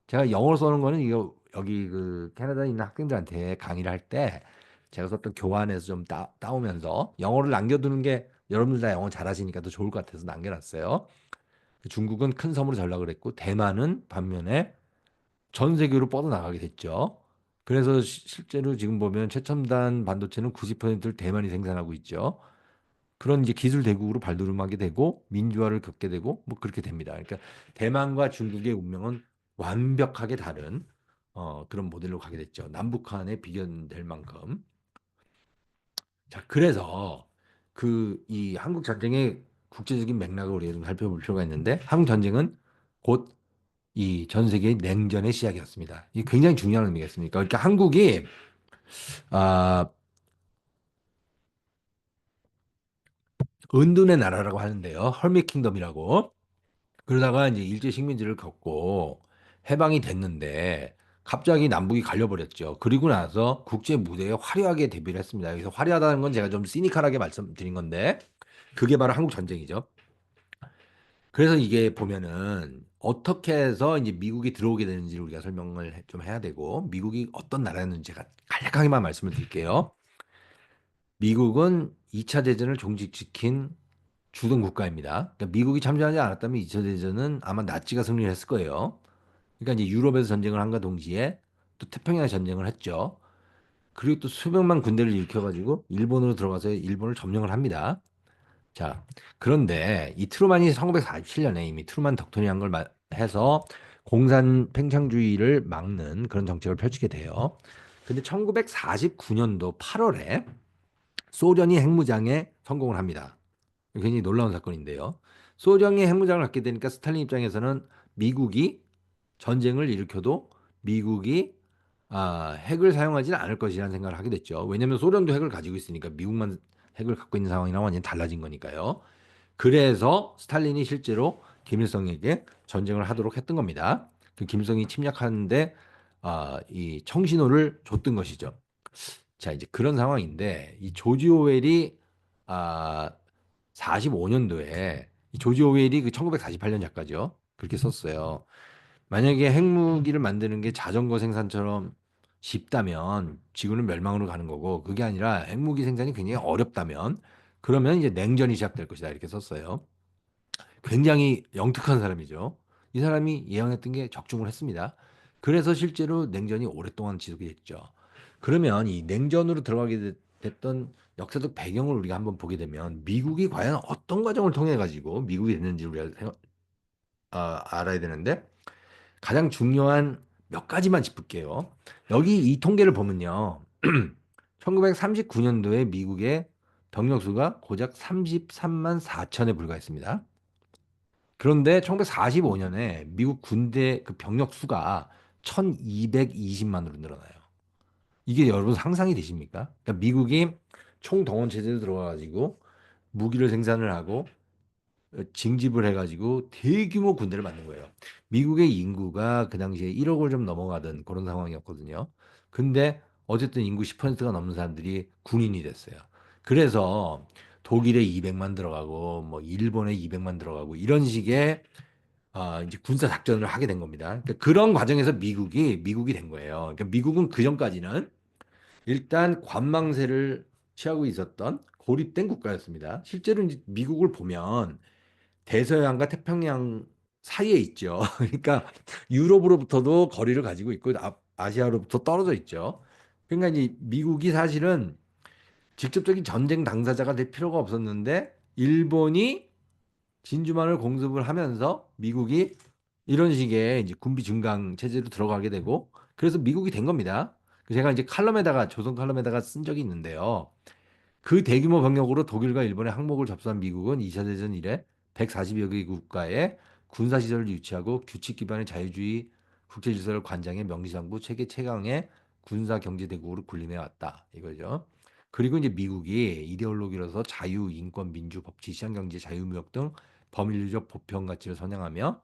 제가 영어로 써는 거는 이거 여기 그 캐나다에 있는 학생들한테 강의를 할 때 제가 썼던 교환에서 좀 따오면서 영어를 남겨두는 게 여러분들 다 영어 잘하시니까 더 좋을 것 같아서 남겨놨어요. 중국은 큰 섬으로 전락을 했고 대만은 반면에 전 세계로 뻗어나가게 됐죠. 그래서 실제로 지금 보면 최첨단 반도체는 90%를 대만이 생산하고 있죠. 그런 이제 기술 대국으로 발돋움하게 되고 민주화를 겪게 되고 뭐 그렇게 됩니다. 그러니까 대만과 중국의 운명은 완벽하게 다른 그런 모델로 가게 됐죠. 남북한에 비견될 만큼. 자, 그래서 그 이 한국 전쟁의 국제적인 맥락을 우리가 좀 살펴볼 필요가 있는데 한국 전쟁은 곧 이 전 세계의 냉전의 시작이었습니다. 이 굉장히 중요한 의미겠습니까? 그러니까 한국이 아, 은둔의 나라라고 하는데요. 헐미 킹덤이라고. 그러다가 이제 일제 식민지를 겪고 해방이 됐는데 갑자기 남북이 갈려버렸죠. 그리고 나서 국제 무대에 화려하게 데뷔를 했습니다. 그래서 화려하다는 건 제가 좀 시니컬하게 말씀드린 건데 그게 바로 한국 전쟁이죠. 그래서 이게 보면은 어떻게 해서 이제 미국이 들어오게 되는지를 우리가 설명을 좀 해야 되고 미국이 어떤 나라였는지 제가 간략하게만 말씀을 드릴게요. 미국은 2차 대전을 종식시킨 주둔 국가입니다. 그러니까 미국이 참여하지 않았다면 2차 대전은 아마 나치가 승리를 했을 거예요. 그러니까 이제 유럽에서 전쟁을 한과 동시에 또 태평양 전쟁을 했죠. 그리고 또 수백만 군대를 일으켜가지고 일본으로 들어가서 일본을 점령을 합니다. 자, 그런데 이 트루만이 1947년에 이미 트루만 덕트리한 걸 해서 공산 팽창주의를 막는 그런 정책을 펼치게 돼요. 근데 1949년도 8월에 소련이 핵무장에 성공을 합니다. 굉장히 놀라운 사건인데요. 소련이 핵무장을 갖게 되니까 스탈린 입장에서는 미국이 전쟁을 일으켜도 미국이 핵을 사용하지는 않을 것이라는 생각을 하게 됐죠. 왜냐하면 소련도 핵을 가지고 있으니까 미국만 핵을 갖고 있는 상황이랑 완전히 달라진 거니까요. 그래서 스탈린이 실제로 김일성에게 전쟁을 하도록 했던 겁니다. 그 김일성이 침략하는데 이 청신호를 줬던 것이죠. 자, 이제 그런 상황인데 이 조지 오웰이 아, 45년도에 이 조지 오웰이 그 1948년 작가죠. 그렇게 썼어요. 만약에 핵무기를 만드는 게 자전거 생산처럼 쉽다면 지구는 멸망으로 가는 거고 그게 아니라 핵무기 생산이 굉장히 어렵다면 그러면 이제 냉전이 시작될 것이다 이렇게 썼어요. 굉장히 영특한 사람이죠. 이 사람이 예언했던 게 적중을 했습니다. 그래서 실제로 냉전이 오랫동안 지속이 됐죠. 그러면 이 냉전으로 들어가게 됐던 역사적 배경을 우리가 한번 보게 되면 미국이 과연 어떤 과정을 통해 가지고 미국이 됐는지 우리가 알아야 되는데 가장 중요한 몇 가지만 짚을게요. 여기 이 통계를 보면요. 1939년도에 미국의 병력 수가 고작 33만 4천에 불과했습니다. 그런데 1945년에 미국 군대 그 병력 수가 1220만으로 늘어나요. 이게 여러분 상상이 되십니까? 그러니까 미국이 총동원 체제로 들어가가지고 무기를 생산을 하고 징집을 해가지고 대규모 군대를 만든 거예요. 미국의 인구가 그 당시에 1억을 좀 넘어가던 그런 상황이었거든요. 근데 어쨌든 인구 10%가 넘는 사람들이 군인이 됐어요. 그래서 독일에 200만 들어가고 뭐 일본에 200만 들어가고 이런 식의 이제 군사 작전을 하게 된 겁니다. 그러니까 그런 과정에서 미국이 된 거예요. 그러니까 미국은 그 전까지는 일단 관망세를 취하고 있었던 고립된 국가였습니다. 실제로 이제 미국을 보면 대서양과 태평양 사이에 있죠. 그러니까 유럽으로부터도 거리를 가지고 있고 아시아로부터 떨어져 있죠. 그러니까 이제 미국이 사실은 직접적인 전쟁 당사자가 될 필요가 없었는데 일본이 진주만을 공습을 하면서 미국이 이런 식의 이제 군비 증강 체제로 들어가게 되고 그래서 미국이 된 겁니다. 제가 이제 칼럼에다가 조선 칼럼에다가 쓴 적이 있는데요. 그 대규모 병력으로 독일과 일본의 항목을 접수한 미국은 2차 대전 이래 140여 개 국가에 군사시설을 유치하고 규칙 기반의 자유주의 국제 질서를 관장해 명지상부 세계 최강의 군사 경제 대국으로 군림해 왔다. 이거죠. 그리고 이제 미국이 이데올로기로서 자유, 인권, 민주, 법치, 시장경제, 자유무역 등 범인류적 보편 가치를 선양하며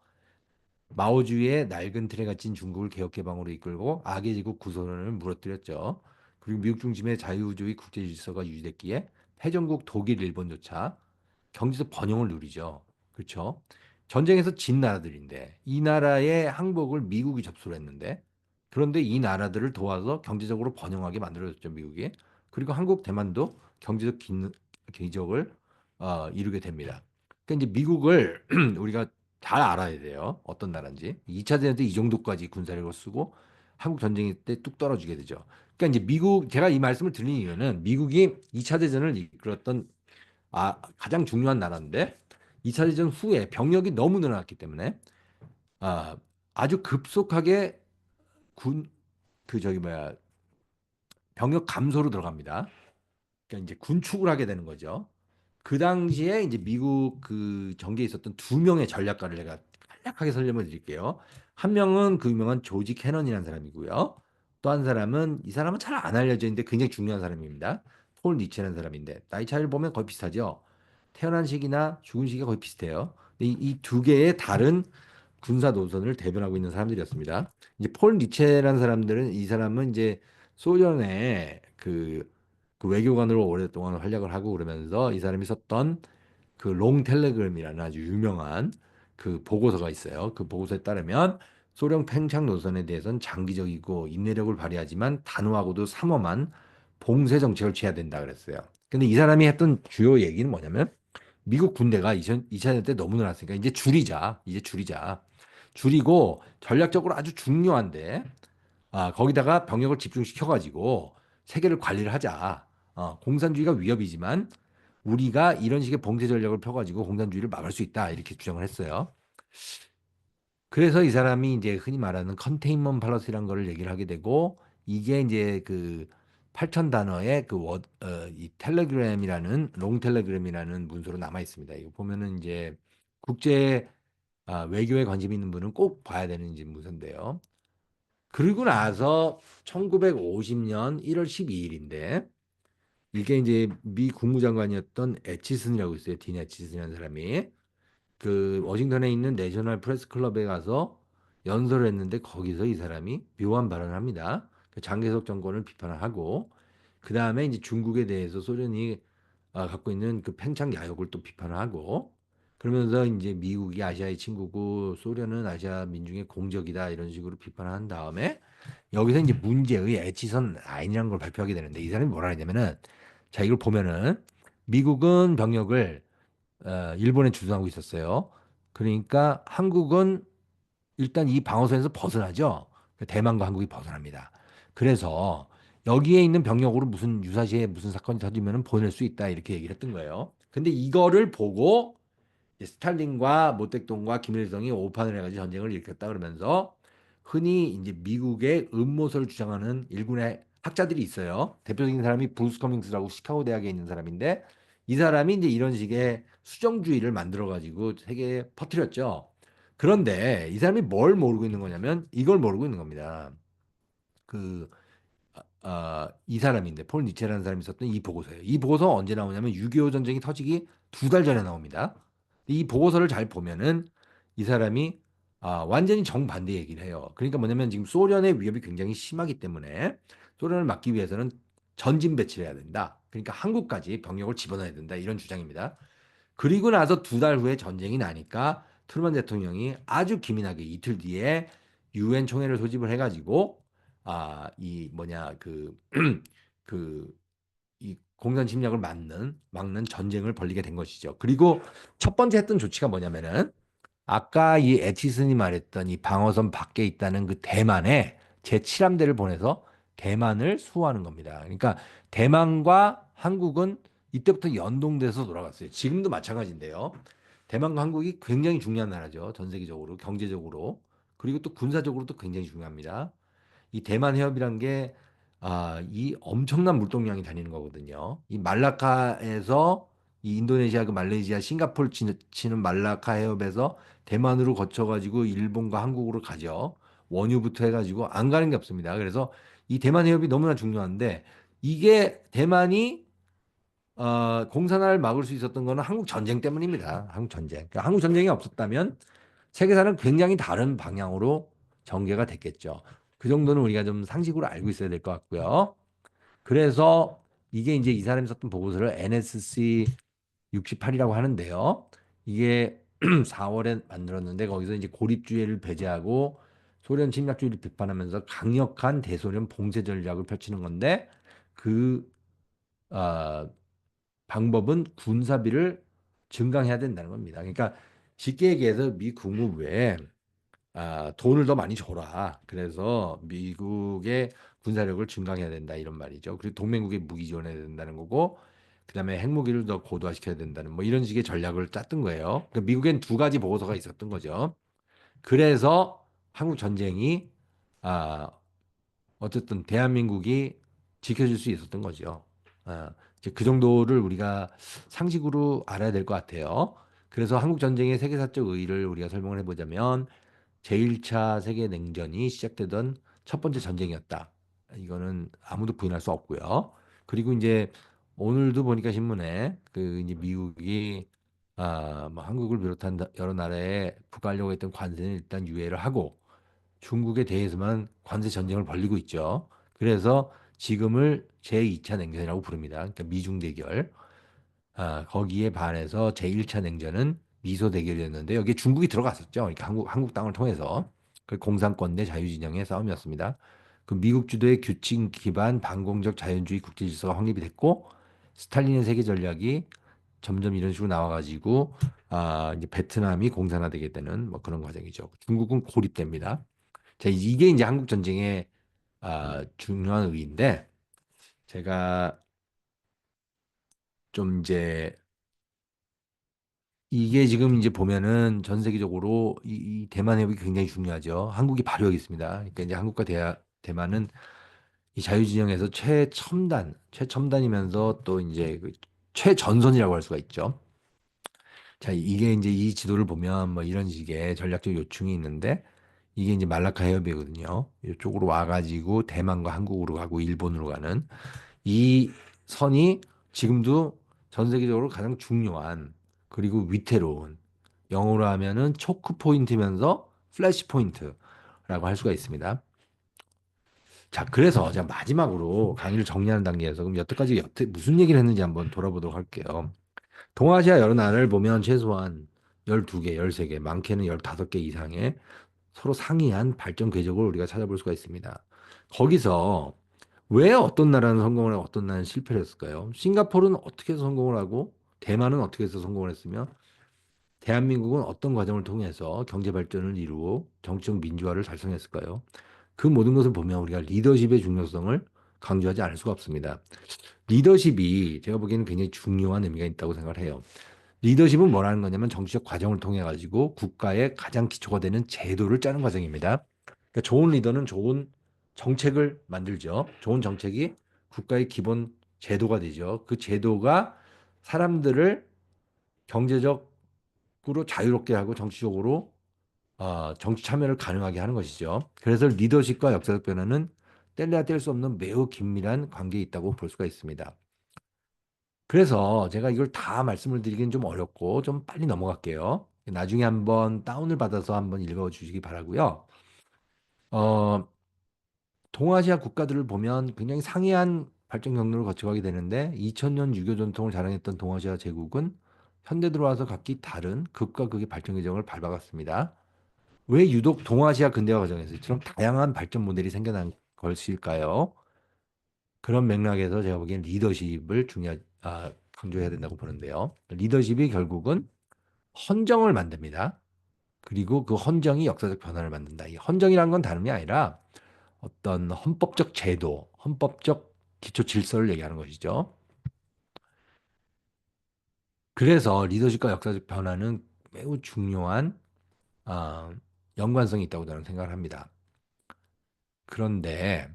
마오주의의 낡은 틀에 갇힌 중국을 개혁 개방으로 이끌고 악의 제국 구소론을 무너뜨렸죠. 그리고 미국 중심의 자유주의 국제 질서가 유지됐기에 패전국 독일, 일본조차 경제적 번영을 누리죠. 그렇죠. 전쟁에서 진 나라들인데 이 나라의 항복을 미국이 접수를 했는데 그런데 이 나라들을 도와서 경제적으로 번영하게 만들어줬죠, 미국이. 그리고 한국, 대만도 경제적 기적을 이루게 됩니다. 그러니까 이제 미국을 우리가 잘 알아야 돼요. 어떤 나라인지. 2차 대전 때 이 정도까지 군사력을 쓰고 한국 전쟁 때 뚝 떨어지게 되죠. 그러니까 이제 미국 제가 이 말씀을 드린 이유는 미국이 2차 대전을 이끌었던 가장 중요한 나라인데 2차 대전 후에 병력이 너무 늘어났기 때문에 아, 아주 급속하게 군 그 저기 뭐야 병력 감소로 들어갑니다. 그러니까 이제 군축을 하게 되는 거죠. 그 당시에 이제 미국 그 전개에 있었던 두 명의 전략가를 제가 간략하게 설명을 드릴게요. 한 명은 그 유명한 조지 캐넌이라는 사람이고요. 또 한 사람은 이 사람은 잘 안 알려져 있는데 굉장히 중요한 사람입니다. 폴 니체라는 사람인데 나이 차이를 보면 거의 비슷하죠. 태어난 시기나 죽은 시기가 거의 비슷해요. 이 두 개의 다른 군사 노선을 대변하고 있는 사람들이었습니다. 이제 폴 니체라는 사람들은 이 사람은 이제 소련의 그 외교관으로 오랫동안 활약을 하고 그러면서 이 사람이 썼던 그 롱 텔레그램이라는 아주 유명한 그 보고서가 있어요. 그 보고서에 따르면 소련 팽창 노선에 대해서는 장기적이고 인내력을 발휘하지만 단호하고도 삼엄한 봉쇄 정책을 취해야 된다 그랬어요. 근데 이 사람이 했던 주요 얘기는 뭐냐면 미국 군대가 2차 대전 때 너무 늘었으니까 이제 줄이자. 이제 줄이자. 줄이고 전략적으로 아주 중요한데 거기다가 병력을 집중시켜가지고 세계를 관리를 하자. 공산주의가 위협이지만 우리가 이런 식의 봉쇄 전략을 펴가지고 공산주의를 막을 수 있다. 이렇게 주장을 했어요. 그래서 이 사람이 이제 흔히 말하는 컨테인먼트 팔러시라는 거를 얘기를 하게 되고 이게 이제 그 8천 단어의 이 텔레그램이라는 롱 텔레그램이라는 문서로 남아 있습니다. 이거 보면은 이제 국제 외교에 관심 있는 분은 꼭 봐야 되는 이제 문서인데요. 그리고 나서 1950년 1월 12일인데 이게 이제 미 국무장관이었던 애치슨이라고 있어요. 딘 애치슨이라는 사람이 그 워싱턴에 있는 내셔널 프레스 클럽에 가서 연설을 했는데 거기서 이 사람이 묘한 발언을 합니다. 그 장개석 정권을 비판을 하고 그 다음에 이제 중국에 대해서 소련이 갖고 있는 그 팽창 야욕을 또 비판을 하고 그러면서 이제 미국이 아시아의 친구고 소련은 아시아 민중의 공적이다 이런 식으로 비판을 한 다음에 여기서 이제 문제의 애치선 라인이라는 걸 발표하게 되는데 이 사람이 뭐라 했냐면은 자 이걸 보면은 미국은 병력을 일본에 주둔하고 있었어요. 그러니까 한국은 일단 이 방어선에서 벗어나죠. 대만과 한국이 벗어납니다. 그래서 여기에 있는 병력으로 무슨 유사시에 무슨 사건이 터지면 보낼 수 있다 이렇게 얘기를 했던 거예요. 근데 이거를 보고 스탈린과 모택동과 김일성이 오판을 해가지고 전쟁을 일으켰다 그러면서 흔히 이제 미국의 음모설을 주장하는 일군의 학자들이 있어요. 대표적인 사람이 브루스 커밍스라고 시카고 대학에 있는 사람인데 이 사람이 이제 이런 식의 수정주의를 만들어가지고 세계에 퍼뜨렸죠. 그런데 이 사람이 뭘 모르고 있는 거냐면 이걸 모르고 있는 겁니다. 그 이 사람인데 폴 니체라는 사람이 썼던 이 보고서예요. 이 보고서 언제 나오냐면 6.25 전쟁이 터지기 두 달 전에 나옵니다. 이 보고서를 잘 보면은 이 사람이 완전히 정반대 얘기를 해요. 그러니까 뭐냐면 지금 소련의 위협이 굉장히 심하기 때문에 소련을 막기 위해서는 전진 배치를 해야 된다. 그러니까 한국까지 병력을 집어넣어야 된다. 이런 주장입니다. 그리고 나서 두 달 후에 전쟁이 나니까 트루먼 대통령이 아주 기민하게 이틀 뒤에 유엔 총회를 소집을 해가지고 이 뭐냐 그 이 공산 침략을 막는 전쟁을 벌이게 된 것이죠. 그리고 첫 번째 했던 조치가 뭐냐면은 아까 이 에치슨이 말했던 이 방어선 밖에 있다는 그 대만에 제7함대를 보내서 대만을 수호하는 겁니다. 그러니까 대만과 한국은 이때부터 연동돼서 돌아갔어요. 지금도 마찬가지인데요. 대만과 한국이 굉장히 중요한 나라죠. 전 세계적으로, 경제적으로. 그리고 또 군사적으로도 굉장히 중요합니다. 이 대만 해협이란 게 이 엄청난 물동량이 다니는 거거든요. 이 말라카에서 이 인도네시아, 그 말레이시아, 싱가포르 치는 말라카 해협에서 대만으로 거쳐가지고 일본과 한국으로 가죠. 원유부터 해가지고 안 가는 게 없습니다. 그래서 이 대만 해협이 너무나 중요한데 이게 대만이 공산화를 막을 수 있었던 거는 한국 전쟁 때문입니다. 한국 전쟁. 그러니까 한국 전쟁이 없었다면 세계사는 굉장히 다른 방향으로 전개가 됐겠죠. 그 정도는 우리가 좀 상식으로 알고 있어야 될 것 같고요. 그래서 이게 이제 이 사람이 썼던 보고서를 NSC 68이라고 하는데요. 이게 4월에 만들었는데 거기서 이제 고립주의를 배제하고 소련 침략주의를 비판하면서 강력한 대소련 봉쇄 전략을 펼치는 건데 그 아, 방법은 군사비를 증강해야 된다는 겁니다. 그러니까 쉽게 얘기해서 미 국무부에 돈을 더 많이 줘라. 그래서 미국의 군사력을 증강해야 된다 이런 말이죠. 그리고 동맹국에 무기 지원해야 된다는 거고, 그다음에 핵무기를 더 고도화시켜야 된다는 뭐 이런 식의 전략을 짰던 거예요. 그러니까 미국엔 두 가지 보고서가 있었던 거죠. 그래서 한국 전쟁이 아, 어쨌든 대한민국이 지켜줄 수 있었던 거죠. 이제 그 정도를 우리가 상식으로 알아야 될 것 같아요. 그래서 한국 전쟁의 세계사적 의의를 우리가 설명을 해보자면 제1차 세계냉전이 시작되던 첫 번째 전쟁이었다. 이거는 아무도 부인할 수 없고요. 그리고 이제 오늘도 보니까 신문에 그 이제 미국이 뭐 한국을 비롯한 여러 나라에 부과하려고 했던 관세는 일단 유예를 하고 중국에 대해서만 관세 전쟁을 벌이고 있죠. 그래서 지금을 제2차 냉전이라고 부릅니다. 그러니까 미중 대결. 거기에 반해서 제1차 냉전은 미소 대결이었는데 여기에 중국이 들어갔었죠. 그러니까 한국 땅을 통해서 그 공산권 대 자유진영의 싸움이었습니다. 그 미국 주도의 규칙 기반 반공적 자연주의 국제 질서가 확립이 됐고 스탈린의 세계 전략이 점점 이런 식으로 나와가지고 이제 베트남이 공산화되게 되는 뭐 그런 과정이죠. 중국은 고립됩니다. 자, 이게 이제 한국 전쟁의 중요한 의의인데 제가 좀 이제 이게 지금 이제 보면은 전 세계적으로 이 대만 해협이 굉장히 중요하죠. 한국이 바로 여기 있습니다. 그러니까 이제 한국과 대만은 이 자유진영에서 최첨단이면서 또 이제 그 최전선이라고 할 수가 있죠. 자, 이게 이제 이 지도를 보면 뭐 이런 식의 전략적 요충이 있는데 이게 이제 말라카 해협이거든요. 이쪽으로 와가지고 대만과 한국으로 가고 일본으로 가는 이 선이 지금도 전 세계적으로 가장 중요한 그리고 위태로운 영어로 하면은 초크 포인트면서 플래시 포인트라고 할 수가 있습니다. 자, 그래서 제가 마지막으로 강의를 정리하는 단계에서 그럼 여태까지 무슨 얘기를 했는지 한번 돌아보도록 할게요. 동아시아 여러 나라를 보면 최소한 12개, 13개, 많게는 15개 이상의 서로 상이한 발전 궤적을 우리가 찾아볼 수가 있습니다. 거기서 왜 어떤 나라는 성공을 하고 어떤 나라는 실패를 했을까요? 싱가포르는 어떻게 해서 성공을 하고 대만은 어떻게 해서 성공을 했으며 대한민국은 어떤 과정을 통해서 경제 발전을 이루고 정치적 민주화를 달성했을까요? 그 모든 것을 보면 우리가 리더십의 중요성을 강조하지 않을 수가 없습니다. 리더십이 제가 보기에는 굉장히 중요한 의미가 있다고 생각을 해요. 리더십은 뭐라는 거냐면 정치적 과정을 통해 가지고 국가의 가장 기초가 되는 제도를 짜는 과정입니다. 그러니까 좋은 리더는 좋은 정책을 만들죠. 좋은 정책이 국가의 기본 제도가 되죠. 그 제도가 사람들을 경제적으로 자유롭게 하고 정치적으로 정치 참여를 가능하게 하는 것이죠. 그래서 리더십과 역사적 변화는 뗄래야 뗄 수 없는 매우 긴밀한 관계에 있다고 볼 수가 있습니다. 그래서 제가 이걸 다 말씀을 드리기는 좀 어렵고 좀 빨리 넘어갈게요. 나중에 한번 다운을 받아서 한번 읽어주시기 바라고요. 어, 동아시아 국가들을 보면 굉장히 상이한 발전 경로를 거쳐가게 되는데 2000년 유교 전통을 자랑했던 동아시아 제국은 현대 들어와서 각기 다른 극과 극의 발전 과정을 밟아갔습니다. 왜 유독 동아시아 근대화 과정에서 이처럼 다양한 발전 모델이 생겨난 것일까요? 그런 맥락에서 제가 보기엔 리더십을 강조해야 된다고 보는데요. 리더십이 결국은 헌정을 만듭니다. 그리고 그 헌정이 역사적 변화를 만든다. 이 헌정이란 건 다름이 아니라 어떤 헌법적 제도, 헌법적 기초 질서를 얘기하는 것이죠. 그래서 리더십과 역사적 변화는 매우 중요한 아, 연관성이 있다고 저는 생각을 합니다. 그런데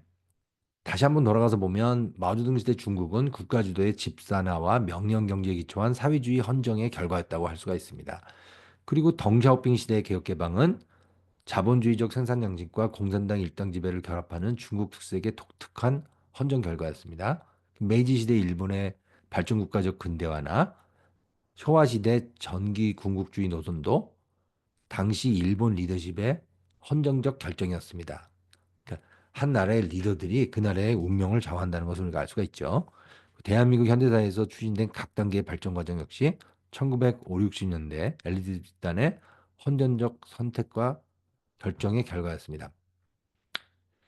다시 한번 돌아가서 보면 마오쩌둥 시대 중국은 국가주도의 집산화와 명령 경제에 기초한 사회주의 헌정의 결과였다고 할 수가 있습니다. 그리고 덩샤오핑 시대의 개혁 개방은 자본주의적 생산 양식과 공산당 일당 지배를 결합하는 중국 특색의 독특한 헌정 결과였습니다. 메이지 시대 일본의 발전 국가적 근대화나 쇼와 시대 전기 군국주의 노선도 당시 일본 리더십의 헌정적 결정이었습니다. 그러니까 한 나라의 리더들이 그 나라의 운명을 좌우한다는 것을 우리가 알 수가 있죠. 대한민국 현대사에서 추진된 각 단계의 발전 과정 역시 1950, 60년대 엘리트 집단의 헌정적 선택과 결정의 결과였습니다.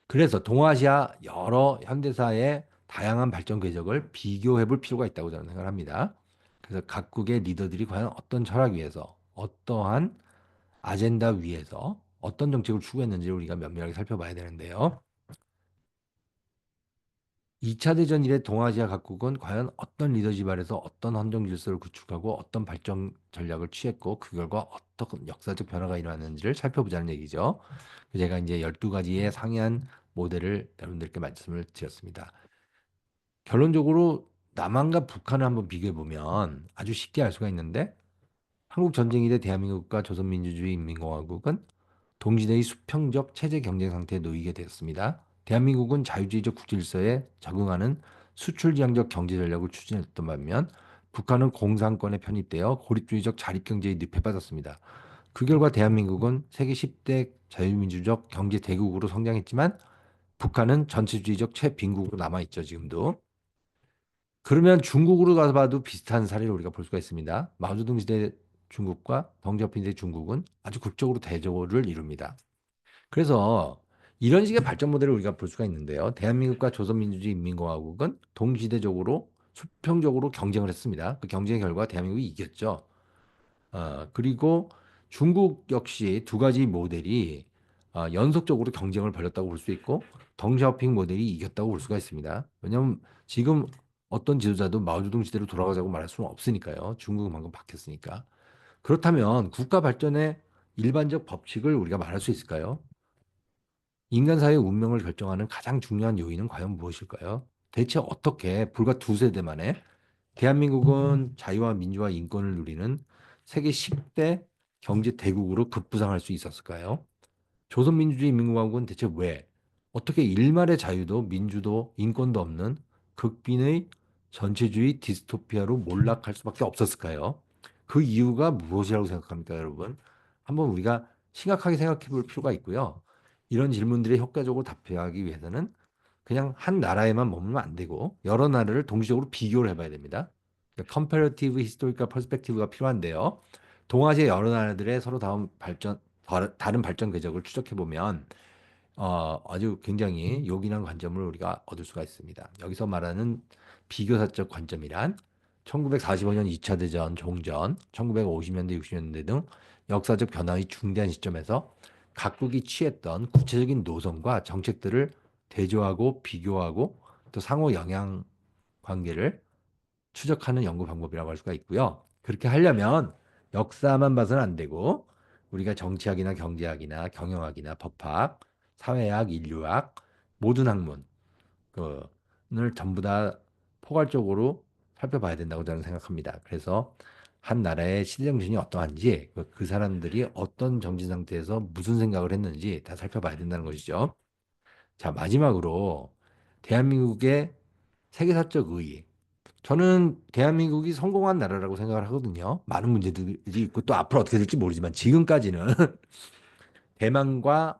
그래서 동아시아 여러 현대사의 다양한 발전 궤적을 비교해 볼 필요가 있다고 저는 생각합니다. 그래서 각국의 리더들이 과연 어떤 철학 위에서, 어떠한 아젠다 위에서 어떤 정책을 추구했는지를 우리가 면밀하게 살펴봐야 되는데요. 2차 대전 이래 동아시아 각국은 과연 어떤 리더십 아래서 어떤 헌정 질서를 구축하고 어떤 발전 전략을 취했고 그 결과 어떤 역사적 변화가 일어났는지를 살펴보자는 얘기죠. 제가 이제 12가지의 상이한 모델을 여러분들께 말씀을 드렸습니다. 결론적으로 남한과 북한을 한번 비교해 보면 아주 쉽게 알 수가 있는데 한국 전쟁 이래 대한민국과 조선민주주의 인민공화국은 동시대의 수평적 체제 경쟁 상태에 놓이게 되었습니다. 대한민국은 자유주의적 국질서에 적응하는 수출지향적 경제 전략을 추진했던 반면 북한은 공산권에 편입되어 고립주의적 자립경제에 늪에 빠졌습니다. 그 결과 대한민국은 세계 10대 자유민주적 경제 대국으로 성장했지만 북한은 전체주의적 최빈국으로 남아있죠, 지금도. 그러면 중국으로 가서 봐도 비슷한 사례를 우리가 볼 수가 있습니다. 마오쩌둥 시대 중국과 덩샤오핑 시대 중국은 아주 극적으로 대조를 이룹니다. 그래서 이런 식의 발전 모델을 우리가 볼 수가 있는데요. 대한민국과 조선민주주의 인민공화국은 동시대적으로 수평적으로 경쟁을 했습니다. 그 경쟁의 결과 대한민국이 이겼죠. 그리고 중국 역시 두 가지 모델이 연속적으로 경쟁을 벌였다고 볼 수 있고 덩샤오핑 모델이 이겼다고 볼 수가 있습니다. 왜냐하면 지금 어떤 지도자도 마오쩌둥 시대로 돌아가자고 말할 수는 없으니까요. 중국은 방금 바뀌었으니까. 그렇다면 국가 발전의 일반적 법칙을 우리가 말할 수 있을까요? 인간 사회의 운명을 결정하는 가장 중요한 요인은 과연 무엇일까요? 대체 어떻게 불과 두 세대 만에 대한민국은 자유와 민주와 인권을 누리는 세계 10대 경제 대국으로 급부상할 수 있었을까요? 조선민주주의 인민공화국은 대체 왜 어떻게 일말의 자유도 민주도 인권도 없는 극빈의 전체주의 디스토피아로 몰락할 수밖에 없었을까요? 그 이유가 무엇이라고 생각합니까, 여러분? 한번 우리가 심각하게 생각해 볼 필요가 있고요. 이런 질문들에 효과적으로 답하기 위해서는 그냥 한 나라에만 머물면 안 되고 여러 나라를 동시적으로 비교를 해봐야 됩니다. 그러니까 컴패러티브 히스토리컬 퍼스펙티브가 필요한데요. 동아시아 여러 나라들의 서로 다른 발전 궤적을 추적해 보면 아주 굉장히 요긴한 관점을 우리가 얻을 수가 있습니다. 여기서 말하는 비교사적 관점이란 1945년 2차 대전 종전, 1950년대, 60년대 등 역사적 변화의 중대한 시점에서 각국이 취했던 구체적인 노선과 정책들을 대조하고 비교하고 또 상호 영향 관계를 추적하는 연구 방법이라고 할 수가 있고요. 그렇게 하려면 역사만 봐서는 안 되고 우리가 정치학이나 경제학이나 경영학이나 법학, 사회학, 인류학 모든 학문 그을 전부 다 포괄적으로 살펴봐야 된다고 저는 생각합니다. 그래서 한 나라의 시대 정신이 어떠한지 그 사람들이 어떤 정신 상태에서 무슨 생각을 했는지 다 살펴봐야 된다는 것이죠. 자, 마지막으로 대한민국의 세계사적 의의. 저는 대한민국이 성공한 나라라고 생각을 하거든요. 많은 문제들이 있고 또 앞으로 어떻게 될지 모르지만 지금까지는 대만과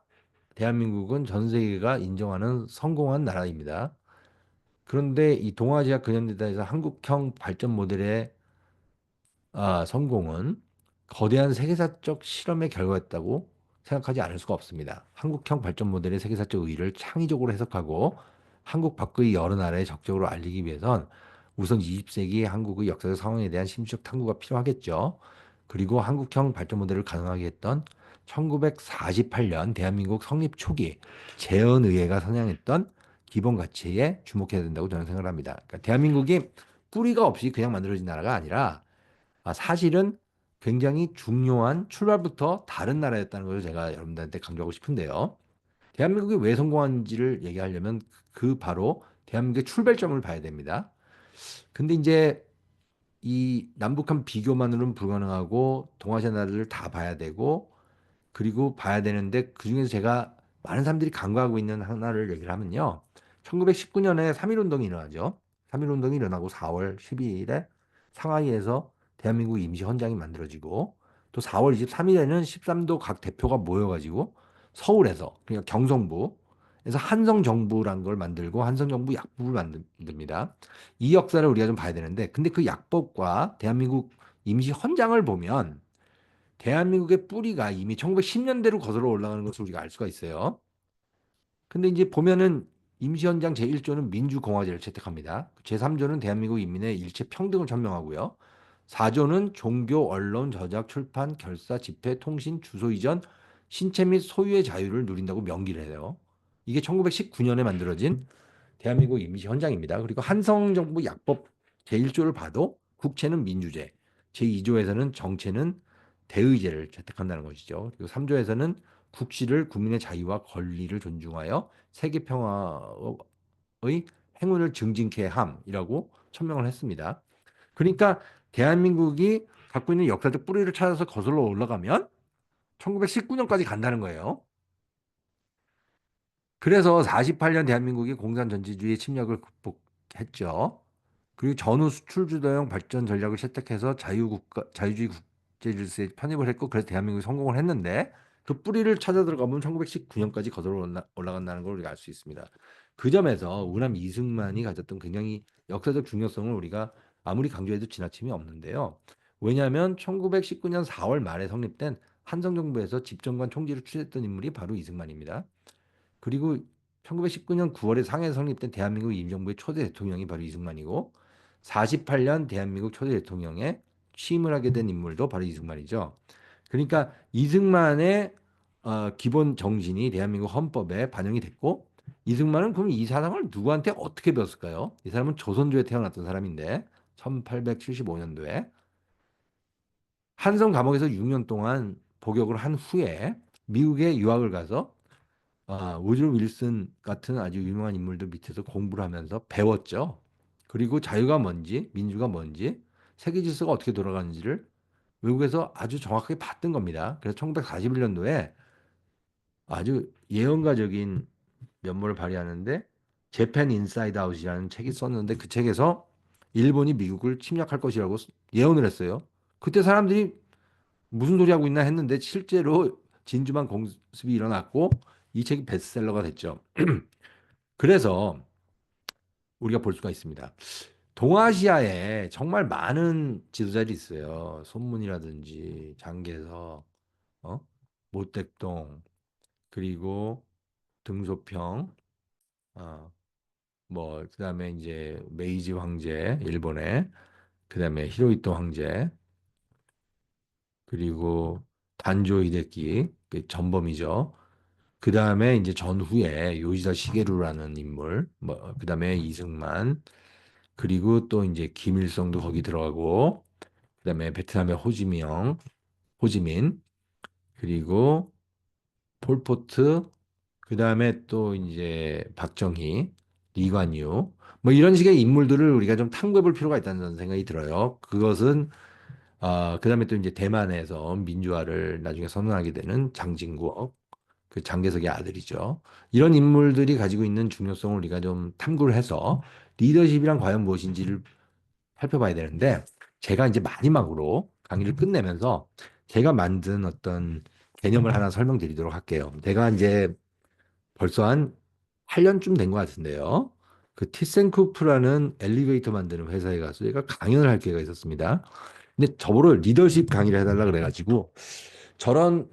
대한민국은 전 세계가 인정하는 성공한 나라입니다. 그런데 이 동아시아 근현대사에서 한국형 발전 모델의 성공은 거대한 세계사적 실험의 결과였다고 생각하지 않을 수가 없습니다. 한국형 발전 모델의 세계사적 의의를 창의적으로 해석하고 한국 밖의 여러 나라에 적극적으로 알리기 위해선 우선 20세기 한국의 역사적 상황에 대한 심리적 탐구가 필요하겠죠. 그리고 한국형 발전 모델을 가능하게 했던 1948년 대한민국 성립 초기 재헌의회가 선양했던 기본 가치에 주목해야 된다고 저는 생각을 합니다. 그러니까 대한민국이 뿌리가 없이 그냥 만들어진 나라가 아니라 사실은 굉장히 중요한 출발부터 다른 나라였다는 것을 제가 여러분들한테 강조하고 싶은데요. 대한민국이 왜 성공한지를 얘기하려면 그 바로 대한민국의 출발점을 봐야 됩니다. 근데 이제 이 남북한 비교만으로는 불가능하고 동아시아 나라를 다 봐야 되고 그리고 봐야 되는데 그중에서 제가 많은 사람들이 간과하고 있는 하나를 얘기를 하면요. 1919년에 3.1운동이 일어나죠. 3.1운동이 일어나고 4월 12일에 상하이에서 대한민국 임시헌장이 만들어지고 또 4월 23일에는 13도 각 대표가 모여가지고 서울에서 그러니까 경성부에서 한성정부란 걸 만들고 한성정부 약법을 만듭니다. 이 역사를 우리가 좀 봐야 되는데 근데 그 약법과 대한민국 임시헌장을 보면 대한민국의 뿌리가 이미 1910년대로 거슬러 올라가는 것을 우리가 알 수가 있어요. 근데 이제 보면은 임시헌장 제1조는 민주공화제를 채택합니다. 제3조는 대한민국 인민의 일체 평등을 천명하고요. 4조는 종교, 언론, 저작, 출판, 결사, 집회, 통신, 주소 이전, 신체 및 소유의 자유를 누린다고 명기를 해요. 이게 1919년에 만들어진 대한민국 임시헌장입니다. 그리고 한성정부 약법 제1조를 봐도 국채는 민주제, 제2조에서는 정체는 대의제를 채택한다는 것이죠. 그리고 3조에서는 국시를 국민의 자유와 권리를 존중하여 세계 평화의 행운을 증진케 함이라고 천명을 했습니다. 그러니까 대한민국이 갖고 있는 역사적 뿌리를 찾아서 거슬러 올라가면 1919년까지 간다는 거예요. 그래서 48년 대한민국이 공산 전체주의 침략을 극복했죠. 그리고 전후 수출 주도형 발전 전략을 채택해서 자유주의 국제 질서에 편입을 했고 그래서 대한민국이 성공을 했는데 그 뿌리를 찾아 들어가면 1919년까지 거슬러 올라간다는 걸 우리가 알 수 있습니다. 그 점에서 우남 이승만이 가졌던 굉장히 역사적 중요성을 우리가 아무리 강조해도 지나침이 없는데요. 왜냐하면 1919년 4월 말에 성립된 한성정부에서 집정관 총지를 취했던 인물이 바로 이승만입니다. 그리고 1919년 9월에 상해에 성립된 대한민국 임정부의 초대 대통령이 바로 이승만이고 48년 대한민국 초대 대통령에 취임을 하게 된 인물도 바로 이승만이죠. 그러니까 이승만의 기본 정신이 대한민국 헌법에 반영이 됐고 이승만은 그럼 이 사상을 누구한테 어떻게 배웠을까요? 이 사람은 조선조에 태어났던 사람인데 1875년도에 한성 감옥에서 6년 동안 복역을 한 후에 미국에 유학을 가서 우드로 윌슨 같은 아주 유명한 인물들 밑에서 공부를 하면서 배웠죠. 그리고 자유가 뭔지, 민주가 뭔지, 세계 질서가 어떻게 돌아가는지를 외국에서 아주 정확하게 봤던 겁니다. 그래서 1941년도에 아주 예언가적인 면모를 발휘하는데 재팬 인사이드 아웃이라는 책이 썼는데 그 책에서 일본이 미국을 침략할 것이라고 예언을 했어요. 그때 사람들이 무슨 소리 하고 있나 했는데 실제로 진주만 공습이 일어났고 이 책이 베스트셀러가 됐죠. 그래서 우리가 볼 수가 있습니다. 동아시아에 정말 많은 지도자들이 있어요. 손문이라든지 장개석, 어? 모택동, 그리고 등소평, 어, 뭐 그다음에 이제 메이지 황제 일본에, 그다음에 히로히토 황제, 그리고 단조 히데키 그 전범이죠. 그다음에 이제 전후에 요시다 시게루라는 인물, 뭐 그다음에 이승만, 그리고 또 이제 김일성도 거기 들어가고, 그다음에 베트남의 호지민, 그리고 폴포트, 그다음에 또 이제 박정희, 리관유, 뭐 이런 식의 인물들을 우리가 좀 탐구해 볼 필요가 있다는 생각이 들어요. 그것은 그다음에 또 이제 대만에서 민주화를 나중에 선언하게 되는 장진국, 그 장개석의 아들이죠. 이런 인물들이 가지고 있는 중요성을 우리가 좀 탐구를 해서 리더십이란 과연 무엇인지를 살펴봐야 되는데 제가 이제 마지막으로 강의를 끝내면서 제가 만든 어떤 개념을 하나 설명드리도록 할게요. 제가 이제 벌써 한 8년쯤 된 것 같은데요. 그 티센쿠프라는 엘리베이터 만드는 회사에 가서 제가 강연을 할 기회가 있었습니다. 근데 저보러 리더십 강의를 해달라 그래가지고 저런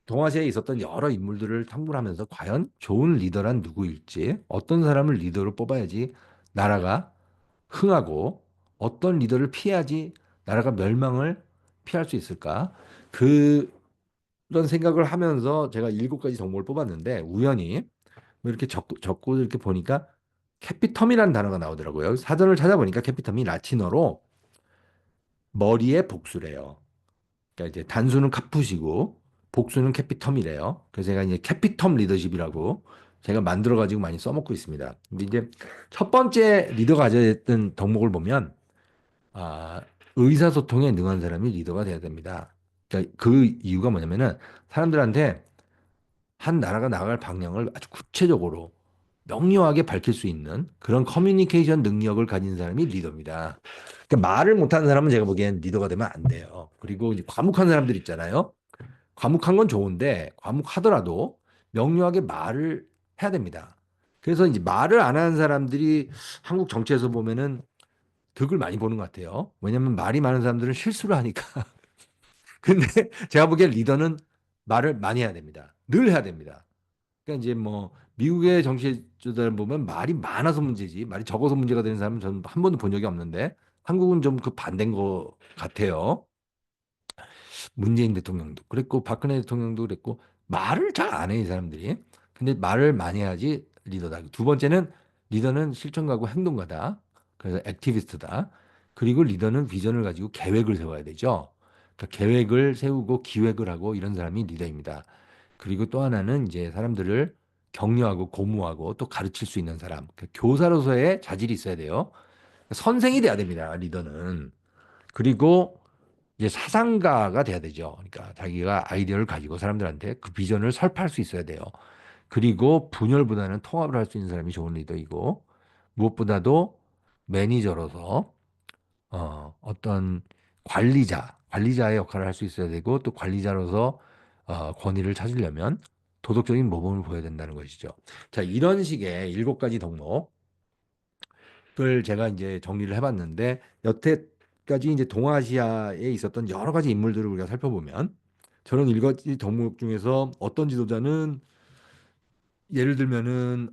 동아시아에 있었던 여러 인물들을 탐구를 하면서 과연 좋은 리더란 누구일지, 어떤 사람을 리더로 뽑아야지 나라가 흥하고 어떤 리더를 피해야지 나라가 멸망을 피할 수 있을까? 그런 생각을 하면서 제가 7가지 덕목을 뽑았는데 우연히 뭐 이렇게 적고 이렇게 보니까 캐피텀이라는 단어가 나오더라고요. 사전을 찾아보니까 캐피텀이 라틴어로 머리의 복수래요. 그러니까 이제 단수는 카푸시고 복수는 캐피텀이래요. 그래서 제가 이제 캐피텀 리더십이라고 제가 만들어가지고 많이 써먹고 있습니다. 근데 이제 첫 번째 리더가 가져야 했던 덕목을 보면 아, 의사소통에 능한 사람이 리더가 돼야 됩니다. 그러니까 그 이유가 뭐냐면은 사람들한테 한 나라가 나갈 방향을 아주 구체적으로 명료하게 밝힐 수 있는 그런 커뮤니케이션 능력을 가진 사람이 리더입니다. 그러니까 말을 못하는 사람은 제가 보기엔 리더가 되면 안 돼요. 그리고 이제 과묵한 사람들 있잖아요. 과묵한 건 좋은데 과묵하더라도 명료하게 말을 해야 됩니다. 그래서 이제 말을 안 하는 사람들이 한국 정치에서 보면은 득을 많이 보는 것 같아요. 왜냐하면 말이 많은 사람들은 실수를 하니까. 근데 제가 보기엔 리더는 말을 많이 해야 됩니다. 늘 해야 됩니다. 그러니까 이제 뭐 미국의 정치 지도자를 보면 말이 많아서 문제지 말이 적어서 문제가 되는 사람은 저는 한 번도 본 적이 없는데 한국은 좀 그 반대인 것 같아요. 문재인 대통령도 그랬고 박근혜 대통령도 그랬고 말을 잘 안 해, 이 사람들이. 근데 말을 많이 해야지 리더다. 두 번째는 리더는 실천가고 행동가다. 그래서 액티비스트다. 그리고 리더는 비전을 가지고 계획을 세워야 되죠. 그러니까 계획을 세우고 기획을 하고 이런 사람이 리더입니다. 그리고 또 하나는 이제 사람들을 격려하고 고무하고 또 가르칠 수 있는 사람. 그러니까 교사로서의 자질이 있어야 돼요. 선생이 돼야 됩니다, 리더는. 그리고 이제 사상가가 돼야 되죠. 그러니까 자기가 아이디어를 가지고 사람들한테 그 비전을 설파할 수 있어야 돼요. 그리고 분열보다는 통합을 할 수 있는 사람이 좋은 리더이고 무엇보다도 매니저로서 어떤 관리자의 역할을 할 수 있어야 되고 또 관리자로서 권위를 찾으려면 도덕적인 모범을 보여야 된다는 것이죠. 자, 이런 식의 7가지 덕목 을 제가 이제 정리를 해봤는데 여태까지 이제 동아시아에 있었던 여러 가지 인물들을 우리가 살펴보면 저는 7가지 덕목 중에서 어떤 지도자는 예를 들면은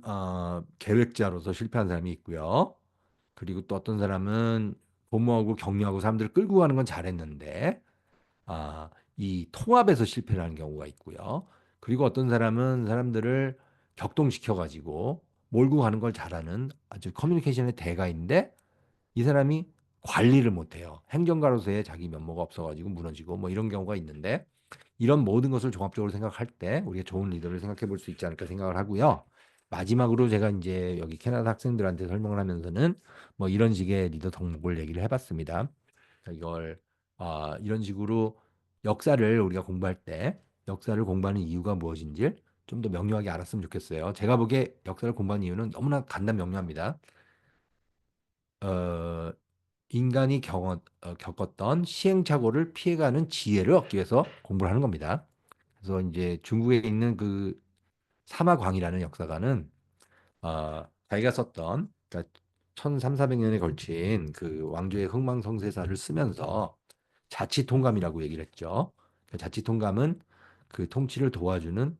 계획자로서 실패한 사람이 있고요. 그리고 또 어떤 사람은 도모하고 격려하고 사람들을 끌고 가는 건 잘했는데 이 통합에서 실패를 하는 경우가 있고요. 그리고 어떤 사람은 사람들을 격동시켜 가지고 몰고 가는 걸 잘하는 아주 커뮤니케이션의 대가인데 이 사람이 관리를 못해요. 행정가로서의 자기 면모가 없어가지고 무너지고 뭐 이런 경우가 있는데 이런 모든 것을 종합적으로 생각할 때 우리가 좋은 리더를 생각해 볼 수 있지 않을까 생각을 하고요. 마지막으로 제가 이제 여기 캐나다 학생들한테 설명을 하면서는 뭐 이런 식의 리더 덕목을 얘기를 해봤습니다. 이걸 이런 식으로 역사를 우리가 공부할 때 역사를 공부하는 이유가 무엇인지 좀 더 명료하게 알았으면 좋겠어요. 제가 보기에 역사를 공부하는 이유는 너무나 간단 명료합니다. 어, 인간이 겪었던 시행착오를 피해가는 지혜를 얻기 위해서 공부를 하는 겁니다. 그래서 이제 중국에 있는 그 사마광이라는 역사가는 자기가 썼던 그러니까 1300~1400년에 걸친 그 왕조의 흥망성쇠사를 쓰면서 자치통감이라고 얘기를 했죠. 그 자치통감은 그 통치를 도와주는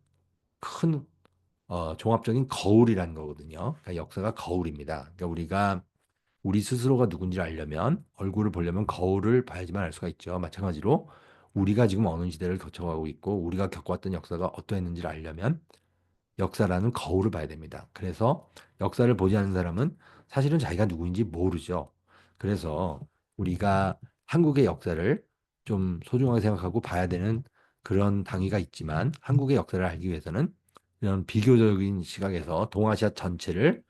큰 종합적인 거울이라는 거거든요. 그러니까 역사가 거울입니다. 그러니까 우리가 우리 스스로가 누군지를 알려면 얼굴을 보려면 거울을 봐야지만 알 수가 있죠. 마찬가지로 우리가 지금 어느 시대를 거쳐가고 있고 우리가 겪어왔던 역사가 어떠했는지를 알려면 역사라는 거울을 봐야 됩니다. 그래서 역사를 보지 않는 사람은 사실은 자기가 누구인지 모르죠. 그래서 우리가 한국의 역사를 좀 소중하게 생각하고 봐야 되는 그런 당위가 있지만 한국의 역사를 알기 위해서는 이런 비교적인 시각에서 동아시아 전체를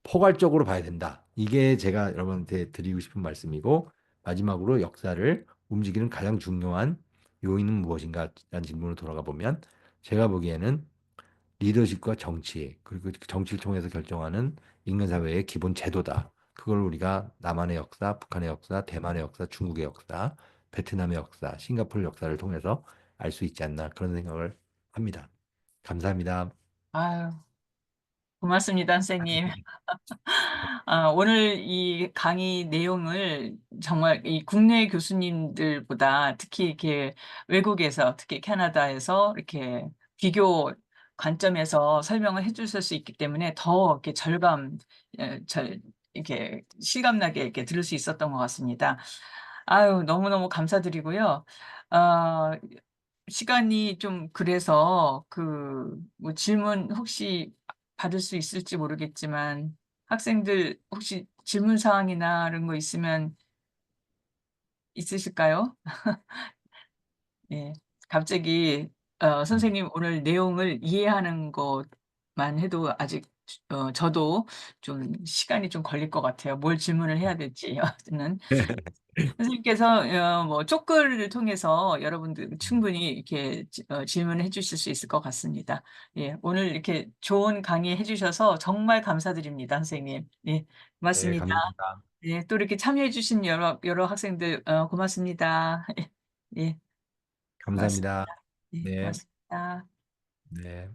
포괄적으로 봐야 된다. 이게 제가 여러분한테 드리고 싶은 말씀이고 마지막으로 역사를 움직이는 가장 중요한 요인은 무엇인가? 라는 질문으로 돌아가 보면 제가 보기에는 리더십과 정치 그리고 그 정치를 통해서 결정하는 인간 사회의 기본 제도다. 그걸 우리가 남한의 역사, 북한의 역사, 대만의 역사, 중국의 역사, 베트남의 역사, 싱가포르 역사를 통해서 알 수 있지 않나 그런 생각을 합니다. 감사합니다. 아유, 고맙습니다, 선생님. 오늘 이 강의 내용을 정말 이 국내 교수님들보다 특히 이렇게 외국에서, 특히 캐나다에서 이렇게 비교 관점에서 설명을 해 주실 수 있기 때문에 더 이렇게 이렇게 실감나게 이렇게 들을 수 있었던 것 같습니다. 아유, 너무너무 감사드리고요. 어, 시간이 좀 그래서 뭐 질문 혹시 받을 수 있을지 모르겠지만 학생들 혹시 질문 사항이나 이런 거 있으면 있으실까요? 예. 갑자기 음. 선생님 오늘 내용을 이해하는 것만 해도 아직 저도 좀 시간이 좀 걸릴 것 같아요. 뭘 질문을 해야 될지 는. 선생님께서 뭐 쪽글을 통해서 여러분들 충분히 이렇게 질문을 해 주실 수 있을 것 같습니다. 예. 오늘 이렇게 좋은 강의 해 주셔서 정말 감사드립니다, 선생님. 예. 네, 고맙습니다. 감사합니다. 예. 또 이렇게 참여해 주신 여러 학생들 고맙습니다. 예. 고맙습니다. 감사합니다. 예. 네, 고맙습니다. 네.